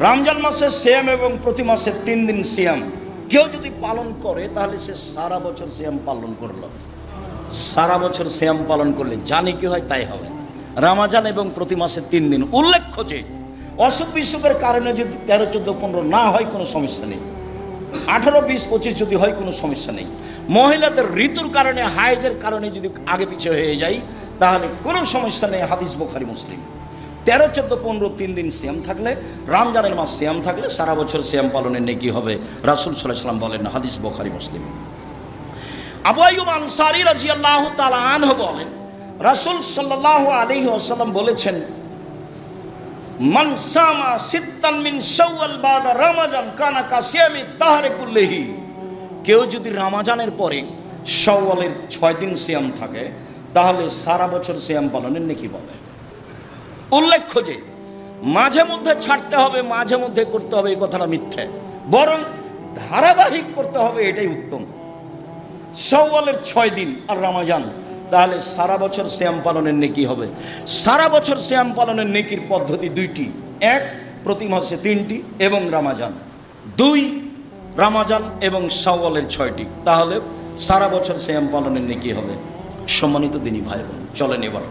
রমজান মাসের সিয়াম এবং প্রতি মাসে 3 দিন সিয়াম কেউ যদি পালন করে তাহলে সে সারা বছর সিয়াম পালন করলো। সারা বছর সিয়াম পালন করলে জানি কি হয় তাই হবে। রমজান এবং প্রতি মাসে 3 দিন। উল্লেখ্য যে অসুখ বিসুখের কারণে যদি 13, 14, 15 না হয় কোনো সমস্যা নেই, 18, 20, 25 যদি হয় কোনো সমস্যা নেই। মহিলাদের ঋতুর কারণে, হায়েজের কারণে যদি আগে পিছে হয়ে যায় তাহলে কোনো সমস্যা নেই। হাদিস বুখারী মুসলিম। 13, 14, 15 3 দিন সিয়াম থাকলে, রমজানের মাস সিয়াম থাকলে সারা বছর সিয়াম পালনের নেকি হবে। রাসূল সাল্লাল্লাহু আলাইহি সাল্লাম বলেন, হাদিস বুখারী মুসলিম। আবু আইয়ুব আনসারী রাদিয়াল্লাহু তাআলা আনহু বলেন, রাসূল সাল্লাল্লাহু আলাইহি ওয়াসাল্লাম বলেছেন, মান সামা সিত্তান মিন শাওয়াল বাদা রমাজান কানা কাসিয়ামি দাহরি কুল্লিহি। কেউ যদি রমজানের পরে শাওয়ালের 6 দিন সিয়াম থাকে তাহলে সারা বছর সিয়াম পালনের নেকি পাবে। উল্লেখ্য যে মাঝে মধ্যে ছাড়তে হবে, মাঝে মধ্যে করতে হবে এই কথাটা মিথ্যে, বরং ধারাবাহিক করতে হবে, এটাই উত্তম। শাওয়ালের 6 দিন আর রমজান, তাহলে সারা বছর সিয়াম পালনের নেকি হবে। সারা বছর সিয়াম পালনের নেকির পদ্ধতি 2টি, 1 প্রতি মাসে 3টি এবং রমজান, 2 রমজান এবং শাওয়ালের 6টি, তাহলে সারা বছর সিয়াম পালনের নেকি হবে। সম্মানিত দিনী ভাই বোন, চলেন এবার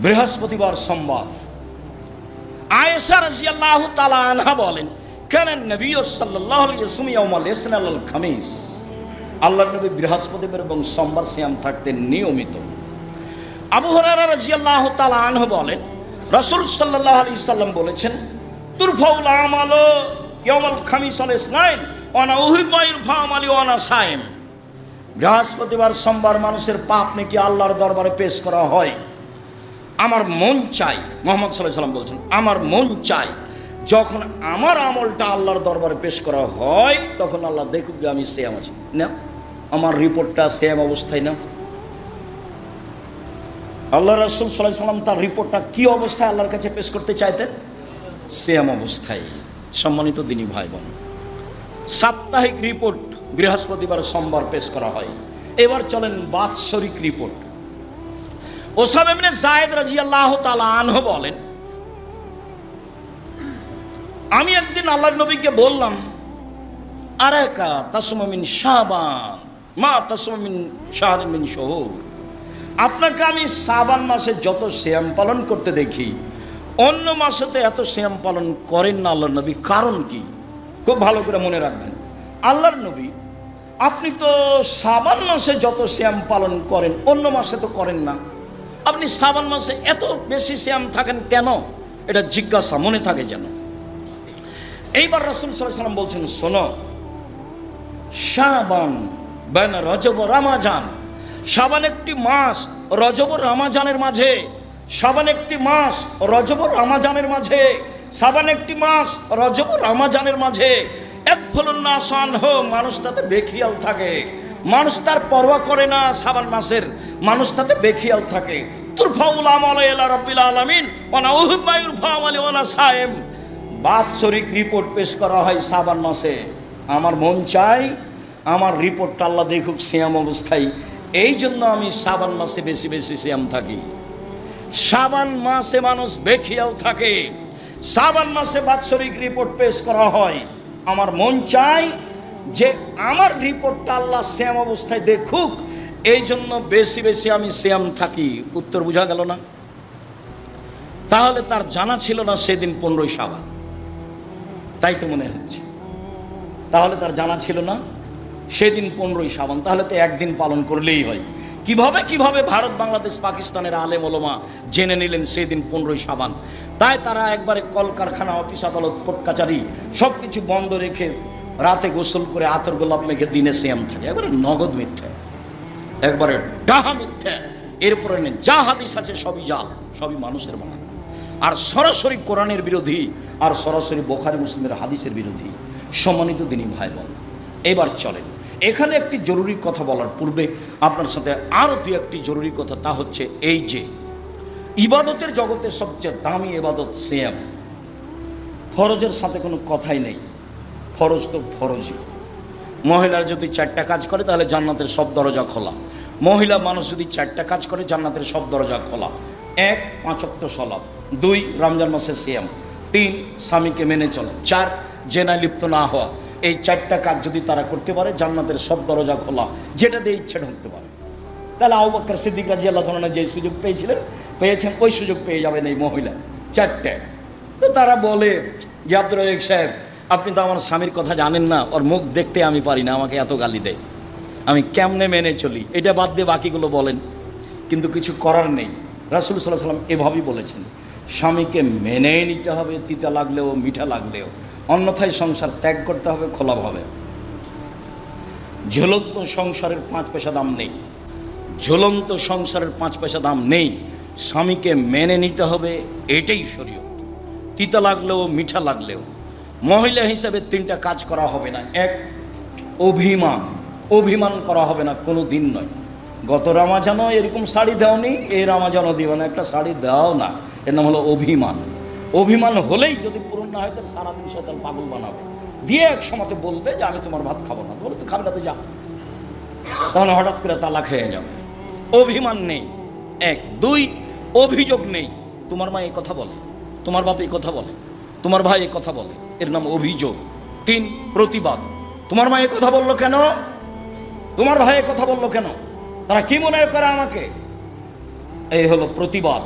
বৃহস্পতিবার সোমবার। আয়েশা রাদিয়াল্লাহু তাআলা আনহা বলেন, কানা নবী সাল্লাল্লাহু আলাইহি ওয়াসাল্লাম ইয়াউমাল ইসনা আল খামিস। আল্লাহর নবী বৃহস্পতিবার এবং সোমবার সিয়াম থাকতেন নিয়মিত। আবু হুরায়রা রাদিয়াল্লাহু তাআলা আনহু বলেন, রাসূল সাল্লাল্লাহু আলাইহি সাল্লাম বলেছেন, তুরফাউল আমালু ইয়াউমাল খামিস আল ইসনাইন ওয়া আনা উহিব্বু ইরফা আমালি ওয়া আনা সাইম। বৃহস্পতিবার সোমবার মানুষের পাপ নেকি আল্লাহর দরবারে পেশ করা হয়। আমার মন চাই, মুহাম্মদ সাল্লাল্লাহু আলাইহি সাল্লাম বলছেন, আমার মন চাই যখন আমার আমলটা আল্লাহর দরবারে পেশ করা হয় তখন আল্লাহ দেখুক যে আমি সিয়াম আছি না, আমার রিপোর্টটা সিয়াম অবস্থায় না। আল্লাহ রাসূল সাল্লাল্লাহু আলাইহি সাল্লাম তার রিপোর্টটা কি অবস্থায় আল্লাহর কাছে পেশ করতে চাইতেন? সিয়াম অবস্থায়। সম্মানিত দিনী ভাই বোন, সাপ্তাহিক রিপোর্ট বৃহস্পতিবার সোমবার পেশ করা হয়। এবার চলেন বাৎসরিক রিপোর্ট। ওসামা ইবনে যায়েদ রাদিয়াল্লাহু তাআলা আনহু বলেন, আমি একদিন আল্লাহর নবীকে বললাম, আরাকা তাসমু মিন শাবান মা তাসমু মিন শাহরিন মিন শুহুর। আপনাকে আমি শাবান মাসে যত সিয়াম পালন করতে দেখি, অন্য মাসেতে এত সিয়াম পালন করেন না আল্লাহর নবী, কারণ কি? খুব ভালো করে মনে রাখবেন, আল্লাহর নবী আপনি তো শাবান মাসে যত সিয়াম পালন করেন অন্য মাসে তো করেন না, আপনি শাবান মাসে এত বেশি সিয়াম থাকেন কেন? এটা জিজ্ঞাসা মনে থাকে যেন। এইবার রাসূল সাল্লাল্লাহু আলাইহি ওয়াসাল্লাম বলছেন, শোনো, শাবান বাইনা রজব ও রমাজান, শাবান একটি মাস, রজব ও রমাজানের মাঝে, শাবান একটি মাস, রজব ও রমাজানের মাঝে, শাবান একটি মাস, রজব ও রমাজানের মাঝে এক ফলন না আসান হো, মানুষ তাতে বেখিয়াল থাকে, মানুষ তার পরোয়া করে না। শাবান মাসের মানুষ তাতে বেখিয়াল থাকে। তুরফাউল আমাল ইলা রাব্বিল আলামিন ওয়া না উহিব্বু ইরফা আমালি ওয়া না সাইম। বাৎসরিক রিপোর্ট পেশ করা হয় শাবান মাসে। আমার মন চাই আমার রিপোর্টটা আল্লাহ দেখুক সিয়াম অবস্থায়, এই জন্য আমি শাবান মাসে বেশি বেশি সিয়াম থাকি। শাবান মাসে মানুষ বেখিয়াল থাকে, শাবান মাসে বাৎসরিক রিপোর্ট পেশ করা হয়, আমার মন চায় যে আমার রিপোর্টটা আল্লাহ সিয়াম অবস্থায় দেখুক, এই জন্য বেশি বেশি আমি সিয়াম থাকি। উত্তর বোঝা গেল না? তাহলে তার জানা ছিল না সেদিন 15ই শাবান, তাই তো মনে হচ্ছে। তাহলে তার জানা ছিল না সেদিন 15ই শাবান, তাহলে তো একদিন পালন করলেই হয়। কিভাবে ভারত, বাংলাদেশ, পাকিস্তানের আলেম ওলামা জেনে নিলেন সেদিন 15ই শাবান? তাই তারা একবারে কলকারখানা, অফিস, আদালত, কোর্ট কাচারি সব কিছু বন্ধ রেখে রাতে গোসল করে আতর গোলাপ মেঘে দিনে সিয়াম থাকে। একবারে নগদ মিথ্যা, একবারে ডাহা মিথ্যা। এরপরে যা হাদিস আছে সবই জাল, সবই মানুষের বানানো, আর সরাসরি কোরআনের বিরোধী, আর সরাসরি বুখারী মুসলিমের হাদিসের বিরোধী। সম্মানিত দিনী ভাই বোন, এবার চলেন, এখানে একটি জরুরি কথা বলার পূর্বে আপনার সাথে আরও দুই একটি জরুরি কথা। তা হচ্ছে এই যে ইবাদতের জগতের সবচেয়ে দামি ইবাদত সিয়াম। ফরজের সাথে কোনো কথাই নেই, ফরজ তো ফরজই। মহিলার যদি 4টা কাজ করে তাহলে জান্নাতের সব দরজা খোলা। মহিলা মানুষ যদি 4টা কাজ করে জান্নাতের সব দরজা খোলা। 1, 5 ওয়াক্ত সালাত, 2, রমজান মাসের সিয়াম, 3, স্বামীকে মেনে চলা, 4, জেনায় লিপ্ত না হওয়া। এই 4টা কাজ যদি তারা করতে পারে জান্নাতের সব দরজা খোলা, যেটা দিয়ে ইচ্ছে ঢুকতে পারে। তাহলে আবু বকর সিদ্দিক রাদিয়াল্লাহু তাআলা যে সুযোগ পেয়েছেন ওই সুযোগ পেয়ে যাবেন এই মহিলা 4টে। তো তারা বলে যে আব্দুর রাজ্জাক সাহেব, আপনি তো আমার স্বামীর কথা জানেন না, ওর মুখ দেখতে আমি পারি না, আমাকে এত গালি দেয়, আমি কেমনে মেনে চলি? এটা বাদ দিয়ে বাকিগুলো বলেন। কিন্তু কিছু করার নেই। রাসূল সাল্লাল্লাহু আলাইহি ওয়াসাল্লাম এভাবেই বলেছেন, স্বামীকে মেনে নিতে হবে, তিতা লাগলেও মিঠা লাগলেও, অন্যথায় সংসার ত্যাগ করতে হবে খোলাভাবে। ঝুলন্ত সংসারের 5 পয়সা দাম নেই, ঝুলন্ত সংসারের 5 পয়সা দাম নেই। স্বামীকে মেনে নিতে হবে, এটাই শরীয়ত। তিতা লাগলেও মিঠা লাগলেও মহিলা হিসাবে 3টা কাজ করা হবে না। 1, অভিমান করা হবে না, কোনো দিন নয়। গত রমাজানও এরকম শাড়ি দাওনি, এই রমাজানও দিবে না, একটা শাড়ি দাও না, এর নাম হলো অভিমান। অভিমান হলেই যদি পূরণ না হয় তাহলে সারাদিন শয়তান পাগল বানাবে, দিয়ে এক সময়তে বলবে যে আমি তোমার ভাত খাবো না। বলে তো খাবে না তো যা, তাহলে হঠাৎ করে তালাক হয়ে যাবে। অভিমান নেই 1, 2, অভিযোগ নেই। তোমার মা এই কথা বলে, তোমার বাপ এই কথা বলে, তোমার ভাই এই কথা বলে, এর নাম অভিযোগ। 3, প্রতিবাদ। তোমার মা এই কথা বললো কেন, তোমার ভাই এই কথা বললো কেন, তারা কি মনে করে আমাকে? এই হলো প্রতিবাদ।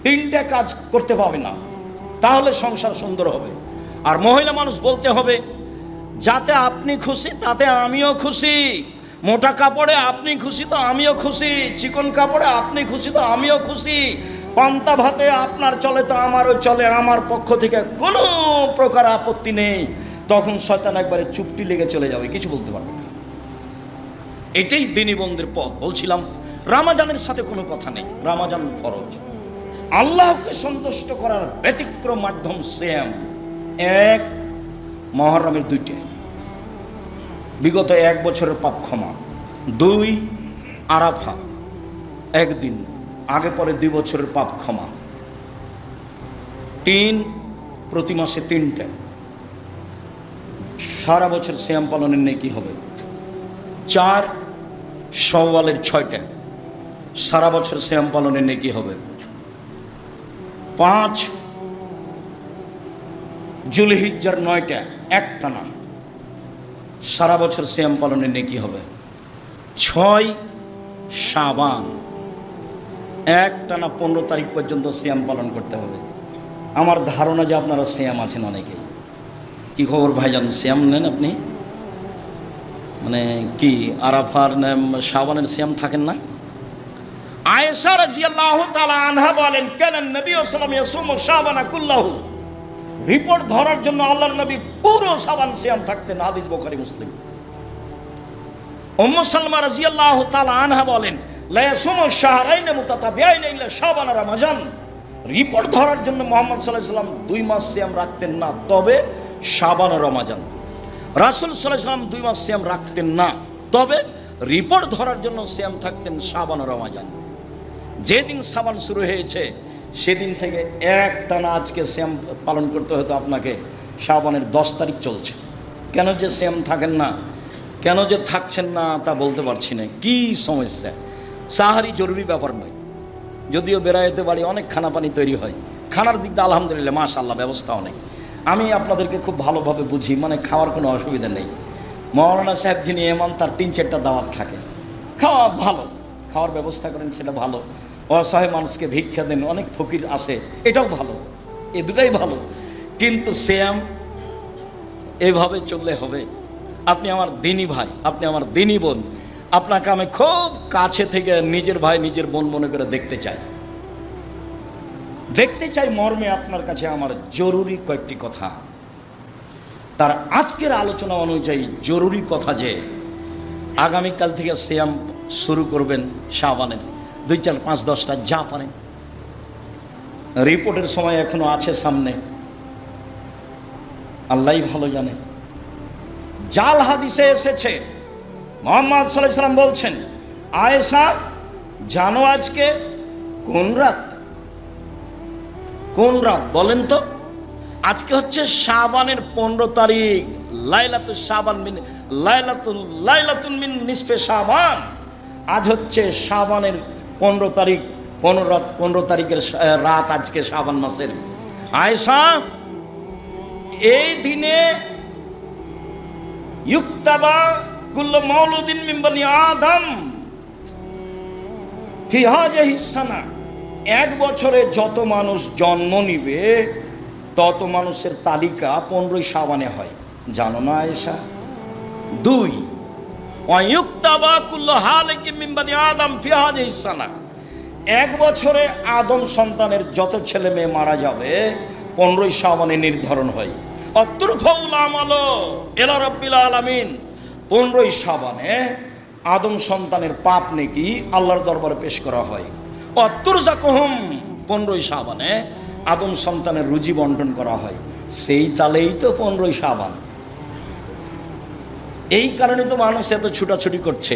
3টা কাজ করতে পাবে না, তাহলে সংসার সুন্দর হবে। আর মহিলা মানুষ বলতে হবে, যাতে আপনি খুশি তাতে আমিও খুশি। মোটা কাপড়ে আপনি খুশি তো আমিও খুশি, চিকন কাপড়ে আপনি খুশি তো আমিও খুশি, পান্তা ভাতে আপনার চলে তো আমারও চলে, আমার পক্ষ থেকে কোনো প্রকার আপত্তি নেই। তখন শয়তান একবারে চুপটি লেগে চলে যাবে, কিছু বলতে পারবে না। এটাই দিনী বন্ধের পথ। বলছিলাম রমজানের সাথে কোনো কথা নেই, রমজান ফরজ। আল্লাহকে সন্তুষ্ট করার ব্যতিক্রম মাধ্যম সিয়াম। 1, মুহররমের 2টে, বিগত 1 বছরের পাপ ক্ষমা। 2, আরাফা, একদিন আগে পরে 2 বছরের পাপ ক্ষমা। 3, প্রতি মাসে 3টে, সারা বছর সিয়াম পালনের নেকি হবে। 4, শাওয়ালের 6টে, সারা বছর সিয়াম পালনের নেকি হবে। 5, জুলহিজ্জার 9টা একটানা, সারা বছর সিয়াম পালনের নেকি হবে। 6, শাবান, একটানা 15 তারিখ পর্যন্ত সিয়াম পালন করতে হবে। আমার ধারণা যে আপনারা সিয়াম আছেন অনেকেই। কি খবর ভাইজান, সিয়াম নেন আপনি? মানে কি আরাফার শাবানের সিয়াম থাকেন না? আয়েশা রাদিয়াল্লাহু তাআলা আনহা বলেন, কানান নবী সাল্লাল্লাহু আলাইহি ওয়াসাল্লাম ইয়াসুমু শাবানা কুল্লাহু। রিপোর্ট ধরার জন্য আল্লাহর নবী পুরো শাবান সিয়াম থাকতেন। হাদিস বুখারী মুসলিম। উম্মু সালমা রাদিয়াল্লাহু তাআলা আনহা বলেন, লা ইয়াসুমু শাহরাইন মুতাতাবিআইন ইল্লা শাবান রমাজান। রিপোর্ট ধরার জন্য মুহাম্মদ সাল্লাল্লাহু আলাইহি ওয়াসাল্লাম 2 মাস সিয়াম রাখতেন না, তবে শাবান ও রমাজান। রাসূল সাল্লাল্লাহু আলাইহি ওয়াসাল্লাম 2 মাস সিয়াম রাখতেন না, তবে রিপোর্ট ধরার জন্য সিয়াম থাকতেন শাবান ও রমাজান। যেদিন শাবান শুরু হয়েছে সেদিন থেকে একটানা আজকে সিয়াম পালন করতে হতো আপনাকে। শাবানের 10 তারিখ চলছে। কেন যে সিয়াম থাকেন না, কেন যে থাকছেন না তা বলতে পারছি না। কি সমস্যা? সাহারি জরুরি ব্যাপার নয়, যদিও বেড়াইতে বাড়ি অনেক খানাপানি তৈরি হয়, খানার দিক দিয়ে আলহামদুলিল্লাহ মাশাআল্লাহ ব্যবস্থা অনেক। আমি আপনাদেরকে খুব ভালোভাবে বুঝি, মানে খাওয়ার কোনো অসুবিধা নেই। মৌলানা সাহেব যিনি এমান, তার 3-4টা দাওয়াত থাকে, খাওয়া ভালো, খাওয়ার ব্যবস্থা করেন, সেটা ভালো। অসহায় মানুষকে ভিক্ষা দেন, অনেক ফকির আছে, এটাও ভালো, এ দুটাই ভালো। কিন্তু সিয়াম এভাবে চললে হবে? আপনি আমার দিনী ভাই, আপনি আমার দিনী বোন, আপনাকে আমি খুব কাছে থেকে নিজের ভাই নিজের বোন মনে করে দেখতে চাই মর্মে আপনার কাছে আমার জরুরি কয়েকটি কথা। তার আজকের আলোচনা অনুযায়ী জরুরি কথা যে আগামীকাল থেকে সিয়াম শুরু করবেন শাবানের 2, 4, 5, 10টা যা পারেন। রিপোর্টের সময় এখনো আছে সামনে, আল্লাহই ভালো জানে। জাল হাদিসে এসেছে মুহাম্মদ সাল্লাল্লাহু আলাইহি ওয়াসাল্লাম বলছেন, আয়েশা জানো আজকে কোন রাত? কোন রাত বলেন তো? আজকে হচ্ছে শাবানের 15 তারিখ, লাইলাতুল শাবান মিন লাইলাতুন মিন নিসফে শাবান। আজ হচ্ছে শাবানের 15 তারিখ, 15 তারিখের রাত আজকে শাবান মাসের। আয়েশা, এই দিনে ইউক্তাবা কুল্লু মাউলুদিন মিন বনি আদম ফি হাযিহিস সানা, 1 বছরে যত মানুষ জন্ম নিবে তত মানুষের তালিকা 15 শাবানে হয়, জানো না আয়েশা? 2 ওয়ায়ুক্তাবা কুল্লু হালিকিন মিন বনি আদম ফি হাযিহিস সানা, 1 বছরে আদম সন্তানের যত ছেলে মেয়ে মারা যাবে 15 শাবানে নির্ধারণ হয়। অতুরফাউল আমালু ইলা রাব্বিল আলামিন, 15 শাবানে আদম সন্তানের পাপ নেকি আল্লাহর দরবারে পেশ করা হয়। অতুরজাকুহুম, 15 শাবানে আদম সন্তানের রুজি বন্টন করা হয়। সেই তালেই তো 15 শাবান। এই কারণে তো মানুষ এত ছুটাছুটি করছে।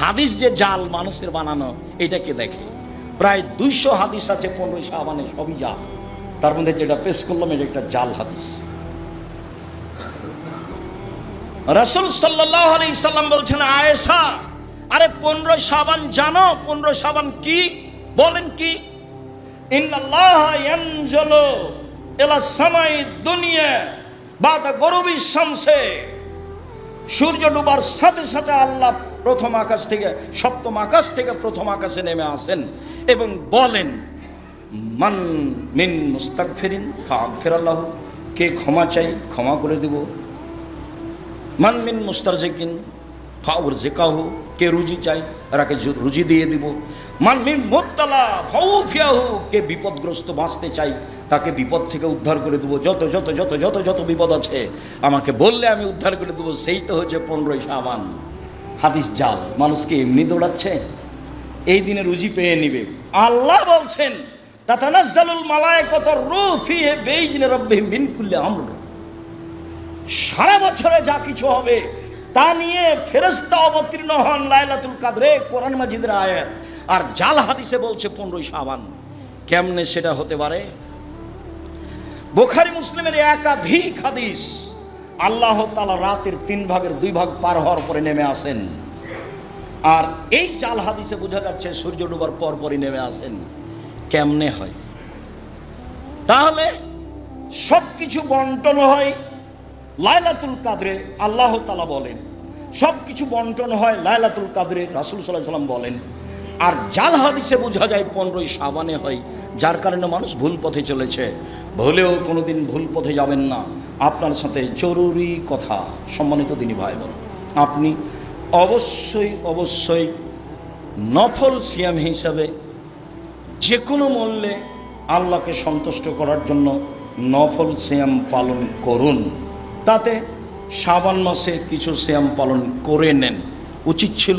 হাদিস যে জাল মানুষের বানানো, এটাকে দেখে প্রায় 200 হাদিস আছে 15 শাবানে, সবই জাল। তার মধ্যে যেটা পেশ করলাম এটা একটা জাল হাদিস। রাসূল সাল্লাল্লাহু আলাইহি সাল্লাম বলছেন, আয়েশা আরে 15 শাবান জানো? 15 শাবান কি? বলেন কি? ইন্নাল্লাহা ইয়ানজুলু ইলা সামাই দুনিয়া বাদা গরুবি শামসে, সূর্য ডুবার সাথে সাথে আল্লাহ প্রথম আকাশ থেকে, সপ্তম আকাশ থেকে প্রথম আকাশে নেমে আসেন এবং বলেন, মান মিন মুস্তাগফিরিন ফাগফিরাল্লাহু, কে ক্ষমা চাই ক্ষমা করে দেব। মান মিন মুস্তারজিকিন ফাউরজিকাহু, কে রুজি চাই রাকে রুজি দিয়ে দিব। মান মিন মুবতালা ফাউফিয়াহু, কে বিপদগ্রস্ত বাঁচতে চাই তাকে বিপদ থেকে উদ্ধার করে দেবো। যত যত যত যত যত বিপদ আছে আমাকে বললে আমি উদ্ধার করে দেবো। সেই তো হচ্ছে 15 শাবান। হাদিস জাল, মানুষকে এমনি দৌড়াচ্ছে, এই দিনে রুজি পেয়ে নিবে। আল্লাহ বলছেন, তাতানাজ্জালুল মালায়েকাতুর রূহু ফিহি বিইজনি রাব্বিহিম মিন কুল্লি আমর, সারা বছরে যা কিছু হবে তা নিয়ে ফেরেশতা অবতীর্ণ হন লাইলাতুল কদরে, কোরআন মাজিদের আয়াত। আর জাল হাদিসে বলছে 15 শাবান। কেমনে সেটা হতে পারে? বুখারী মুসলিমের একাধিক হাদিস, আল্লাহ তাআলা রাতের 3 ভাগের 2 ভাগ পার হওয়ার পরে নেমে আসেন। আর এই জাল হাদিসে বোঝা যাচ্ছে সূর্য ডোবার পর পরই নেমে আসেন। কেমনে হয়? তাহলে সব কিছু বন্টন হয় লাইলাতুল কদরে, আল্লাহ তাআলা বলেন। সব কিছু বন্টন হয় লাইলাতুল কদরে, রাসূল সাল্লাল্লাহু আলাইহি ওয়াসাল্লাম বলেন। আর জাল হাদিসে বোঝা যায় 15 শাবানে হয়, যার কারণে মানুষ ভুল পথে চলেছে। ভুলেও কোনোদিন ভুল পথে যাবেন না। আপনার সাথে জরুরি কথা, সম্মানিত দিনী ভাই বোন, আপনি অবশ্যই অবশ্যই নফল সিয়াম হিসাবে যে কোনো মূল্যে আল্লাহকে সন্তুষ্ট করার জন্য নফল সিয়াম পালন করুন। তাতে শাবান মাসে কিছু সিয়াম পালন করে নেন। উচিত ছিল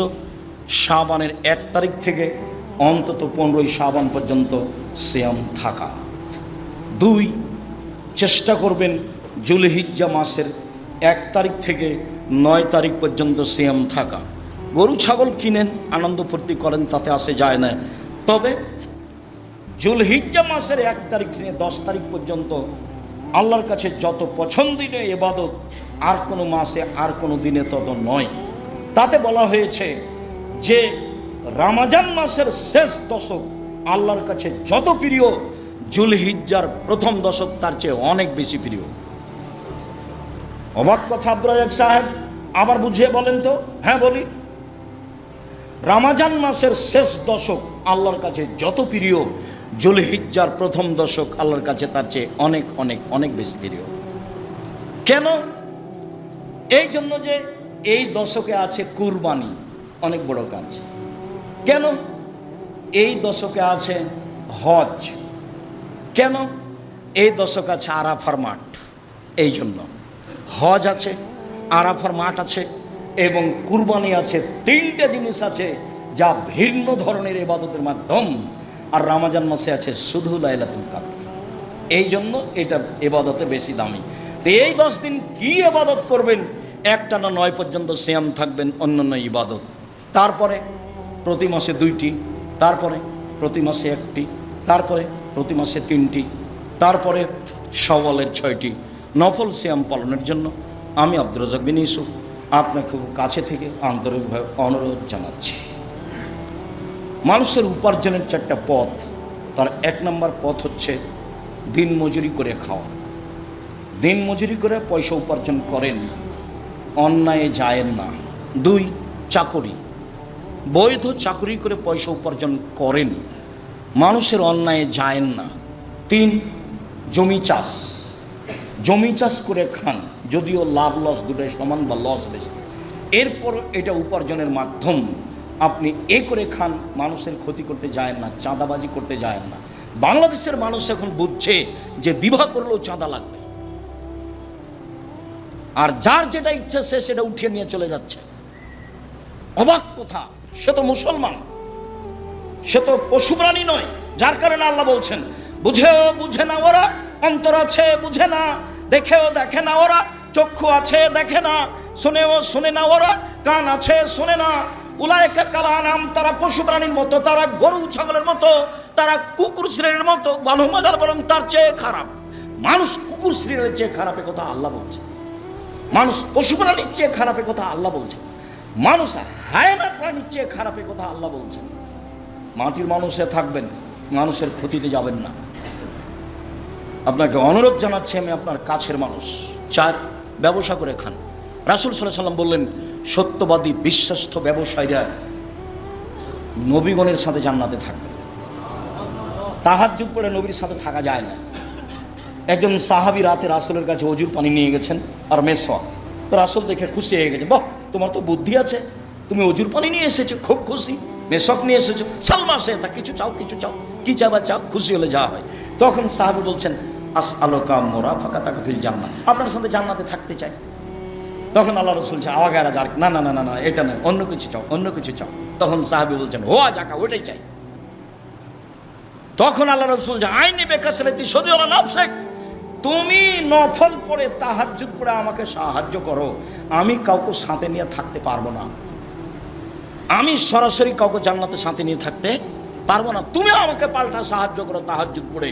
শাবানের 1 তারিখ থেকে অন্তত 15 শাবান পর্যন্ত সিয়াম থাকা। 2, চেষ্টা করবেন জুলহিজ্জা মাসের 1 তারিখ থেকে 9 তারিখ পর্যন্ত সিয়াম থাকা। গরু ছাগল কিনেন, আনন্দ ফুর্তি করেন, তাতে আসে যায় না। তবে জুলহিজ্জা মাসের 1 তারিখ থেকে 10 তারিখ পর্যন্ত আল্লাহর কাছে যত পছন্দনীয় ইবাদত আর কোনো মাসে আর কোনো দিনে তত নয়। তাতে বলা হয়েছে যে রমজান মাসের শেষ দশক আল্লাহর কাছে যত প্রিয়, জুলহিজ্জার প্রথম দশক তার চেয়ে অনেক বেশি প্রিয়। অবাক কথা আব্দুর রাজ্জাক সাহেব, আবার বুঝিয়ে বলেন তো। হ্যাঁ বলি, রমজান মাসের শেষ দশক আল্লাহর কাছে যত প্রিয়, জুলহিজ্জার প্রথম দশক আল্লাহর কাছে তার চেয়ে অনেক অনেক অনেক বেশি প্রিয়। কেন? এই জন্য যে এই দশকে আছে কুরবানি, অনেক বড় কাজ। কেন? এই দশকে আছে হজ। কেন? এই দশক আছে আরাফার মাঠ। এই জন্য হজ আছে, আরাফার মাঠ আছে এবং কুরবানি আছে। তিনটা জিনিস আছে যা ভিন্ন ধরনের ইবাদতের মাধ্যম। আর রমজান মাসে আছে শুধু লাইলাতুল কদর। এই জন্য এটা ইবাদতে বেশি দামি। তো এই 10 দিন কি ইবাদত করবেন? একটানা 9 পর্যন্ত সিয়াম থাকবেন, অন্যান্য ইবাদত। তারপরে প্রতি মাসে 2টি, তারপরে প্রতি মাসে 1টি, তারপরে প্রতি মাসে 3টি, তারপরে শাওয়ালের 6টি নফল সিয়াম পালনের জন্য আমি আব্দুর রাজ্জাক বিন ইউসুফ আপনাকে খুব কাছে থেকে আন্তরিকভাবে অনুরোধ জানাচ্ছি। মানুষের উপার্জনের 4টা পথ। তার 1 নম্বর পথ হচ্ছে দিন মজুরি করে খাওয়া। দিন মজুরি করে পয়সা উপার্জন করেন, অন্যায়ে যায়েন না। 2, চাকরি, বৈধ চাকরি করে পয়সা উপার্জন করেন, মানুষের অন্যায়ে যায়েন না। 3, জমি চাষ, জমি চাষ করে খান, যদিও লাভ লস দুটোই সমান বা লস বেশি। এরপর এটা উপার্জনের মাধ্যম, আপনি এ করে খান, মানুষের ক্ষতি করতে যায়েন না, চাঁদাবাজি করতে যায়েন না। বাংলাদেশের মানুষ এখন বুঝছে যে বিবাহ করলেও চাঁদা লাগবে, আর যার যেটা ইচ্ছা সে সেটা উঠিয়ে নিয়ে চলে যাচ্ছে। অবাক কথা, সে তো মুসলমান, সে তো পশু প্রাণী নয়। যার কারণে আল্লাহ বলছেন, বুঝেও বুঝে না ওরা, অন্তর আছে বুঝে না, দেখেও দেখে না ওরা, চক্ষু আছে দেখে না, শুনেও শুনে না ওরা, কান আছে শুনে না। উলায়েকা কাল আনাম, তারা পশু প্রাণীর মতো, তারা গরু ছাগলের মতো, তারা কুকুর শ্রেণীর মতো, ভালো মজার, বরং তার চেয়ে খারাপ। মানুষ কুকুর শ্রেণীর চেয়ে খারাপের কথা আল্লাহ বলছে, মানুষ পশু প্রাণীর চেয়ে খারাপের কথা আল্লাহ বলছে, মানুষ হায়না প্রাণীর চেয়ে খারাপের কথা আল্লাহ বলছেন। মাটির মানুষে থাকবেন, মানুষের ক্ষতিতে যাবেন না। আপনাকে অনুরোধ জানাচ্ছি, আমি আপনার কাছের মানুষ। 4, ব্যবসা করে খান। রাসূল সাল্লাল্লাহু আলাইহি ওয়াসাল্লাম বললেন, সত্যবাদী বিশ্বস্ত ব্যবসায়ীরা নবীগণের সাথে জান্নাতে থাকবে। তাহাজ্জুদ পড়ে নবীর সাথে থাকা যায় না। একজন সাহাবী রাতে রাসূলের কাছে অজুর পানি নিয়ে গেছেন আর মেসওয়াক। তো রাসূল দেখে খুশি হয়ে গেছে, বাহ, তোমার তো বুদ্ধি আছে, তুমি অজুর পানি নিয়ে এসেছো, খুব খুশি। মেসওয়াক নিয়ে এসেছো, সালমা সে তা কিছু চাও, কিছু চাও, কি চাবা চাও, খুশি হলে যা হয়। তখন সাহাবী বলছেন, আসআলুকা মুরাফাকাতাকা ফিল জান্নাহ, আপনার সাথে জান্নাতে থাকতে চাই। তখন আল্লাহ রাসূল বলছে, আওয়াগারা যার, না না না না না, এটা নয়, অন্য কিছু চাও, অন্য কিছু চাও। তখন সাহাবী বলছেন, ও জাকা, ওটাই চাই। তখন আল্লাহ রাসূল বলছে, আইনি বেকাসরাতি সদিউলা নাফসিক, তুমি নফল পড়ে তাহাজ্জুদ পড়ে আমাকে সাহায্য করো, আমি কাউকে সাথে নিয়ে থাকতে পারবো না, আমি সরাসরি কাউকে জান্নাতে সাথে নিয়ে থাকতে পারবো না, তুমি আমাকে পাল্টা সাহায্য করো তাহাজ্জুদ পড়ে,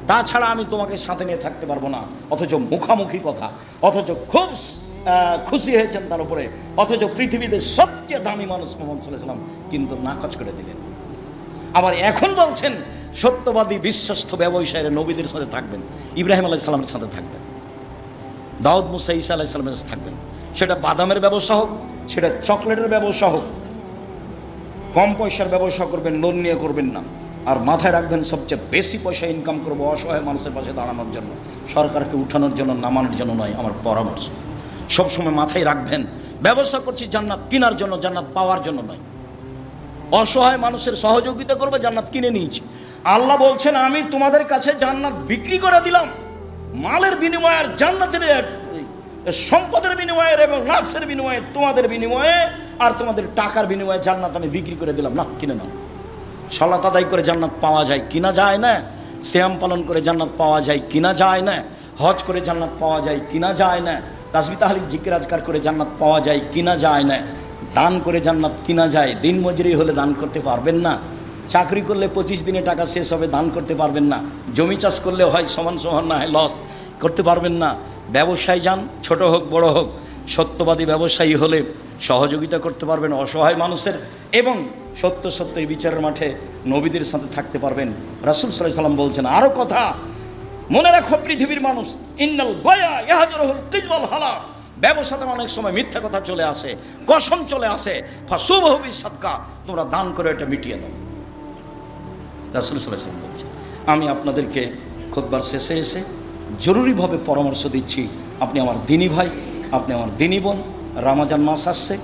তাছাড়া আমি তোমাকে সাথে নিয়ে থাকতে পারবো না। অথচ মুখামুখি কথা, অথচ খুব খুশি হয়েছেন তার উপরে, অথচ পৃথিবীতে সবচেয়ে দামি মানুষ মুহাম্মদ সাল্লাল্লাহু আলাইহি ওয়াসাল্লাম কিন্তু নাকচ করে দিলেন। আবার এখন বলছেন সত্যবাদী বিশ্বস্ত ব্যবসায়ীরা নবীদের সাথে থাকবেন, ইব্রাহিম আলাইহিস সালামের সাথে থাকবেন, দাউদ, মুসা, ঈসা আলাইহিস সালামের সাথে থাকবেন। সেটা বাদামের ব্যবসা হোক, সেটা চকলেটের ব্যবসা হোক, কম পয়সার ব্যবসা করবেন, লোন নিয়ে করবেন না। আর মাথায় রাখবেন, সবচেয়ে বেশি পয়সা ইনকাম করবো অসহায় মানুষের পাশে দাঁড়ানোর জন্য, সরকারকে উঠানোর জন্য, নামানোর জন্য নয়, আমার পরামর্শ। সবসময় মাথায় রাখবেন, ব্যবসা করছি জান্নাত কেনার জন্য, জান্নাত পাওয়ার জন্য নয়। অসহায় মানুষের সহযোগিতা করবে, জান্নাত কিনে নিয়েছি। আল্লাহ বলছেন, আমি তোমাদের কাছে জান্নাত বিক্রি করে দিলাম, মালের বিনিময়ে, জান্নাতের সম্পদের বিনিময়ে এবং নাফসের বিনিময়ে, তোমাদের বিনিময়ে আর তোমাদের টাকার বিনিময়ে জান্নাত আমি বিক্রি করে দিলাম। না, কিনে নাও। সালাত আদায় করে জান্নাত পাওয়া যায় কিনা যায় না, সিয়াম পালন করে জান্নাত পাওয়া যায় কিনা যায় না, হজ করে জান্নাত পাওয়া যায় কিনা যায় না, তাসবিহ তাহলিল জিকির আজকার করে জান্নাত পাওয়া যায় কিনা যায় না, দান করে জান্নাত কিনা যায়। দিন মজুরি হলে দান করতে পারবেন না, চাকরি করলে 25 দিনে টাকা শেষ হবে, দান করতে পারবেন না, জমি চাষ করলে হয় সমান সমান, না হয় লস, করতে পারবেন না। ব্যবসায় যান, ছোট হোক বড় হোক, সত্যবাদী ব্যবসায়ী হলে সহযোগিতা করতে পারবেন অসহায় মানুষের, এবং সত্য সত্য এই বিচারের মাঠে নবীদের সাথে থাকতে পারবেন। রাসূল সাল্লাল্লাহু আলাইহি সাল্লাম বলছেন আরো কথা, মনে রাখো পৃথিবীর মানুষ, ইন্নাল বায়া ইয়াহজুরুল কিযব ওয়াল হালাল, ব্যবসাতে অনেক সময় মিথ্যা কথা চলে আসে, কসম চলে আসে, ফাসুবহু বিসাদকা, তোমরা দান করে এটা মিটিয়ে দাও। রাসূল সাল্লাল্লাহু আলাইহি সাল্লাম বলছেন। আমি আপনাদেরকে খুতবার শেষে এসে জরুরিভাবে পরামর্শ দিচ্ছি, আপনি আমার দিনী ভাই, আপনি আমার দিনী বোন, রমজান মাস আসছে,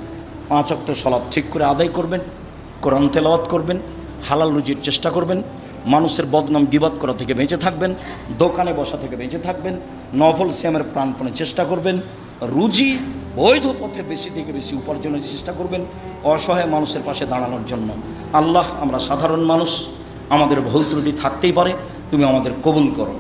5 ওয়াক্ত সালাত ঠিক করে আদায় করবেন, কোরআন তেলাওয়াত করবেন, হালাল রুজির চেষ্টা করবেন, মানুষের বদনাম গীবত করা থেকে বেঁচে থাকবেন, দোকানে বসা থেকে বেঁচে থাকবেন, নফল সিয়ামের প্রাণপণে চেষ্টা করবেন, রুজি বৈধ পথে বেশি থেকে বেশি উপার্জনের চেষ্টা করবেন, অসহায় মানুষের পাশে দাঁড়ানোর জন্য। আল্লাহ, আমরা সাধারণ মানুষ, আমাদের ভুল ত্রুটি থাকতেই পারে, তুমি আমাদের কবুল করো।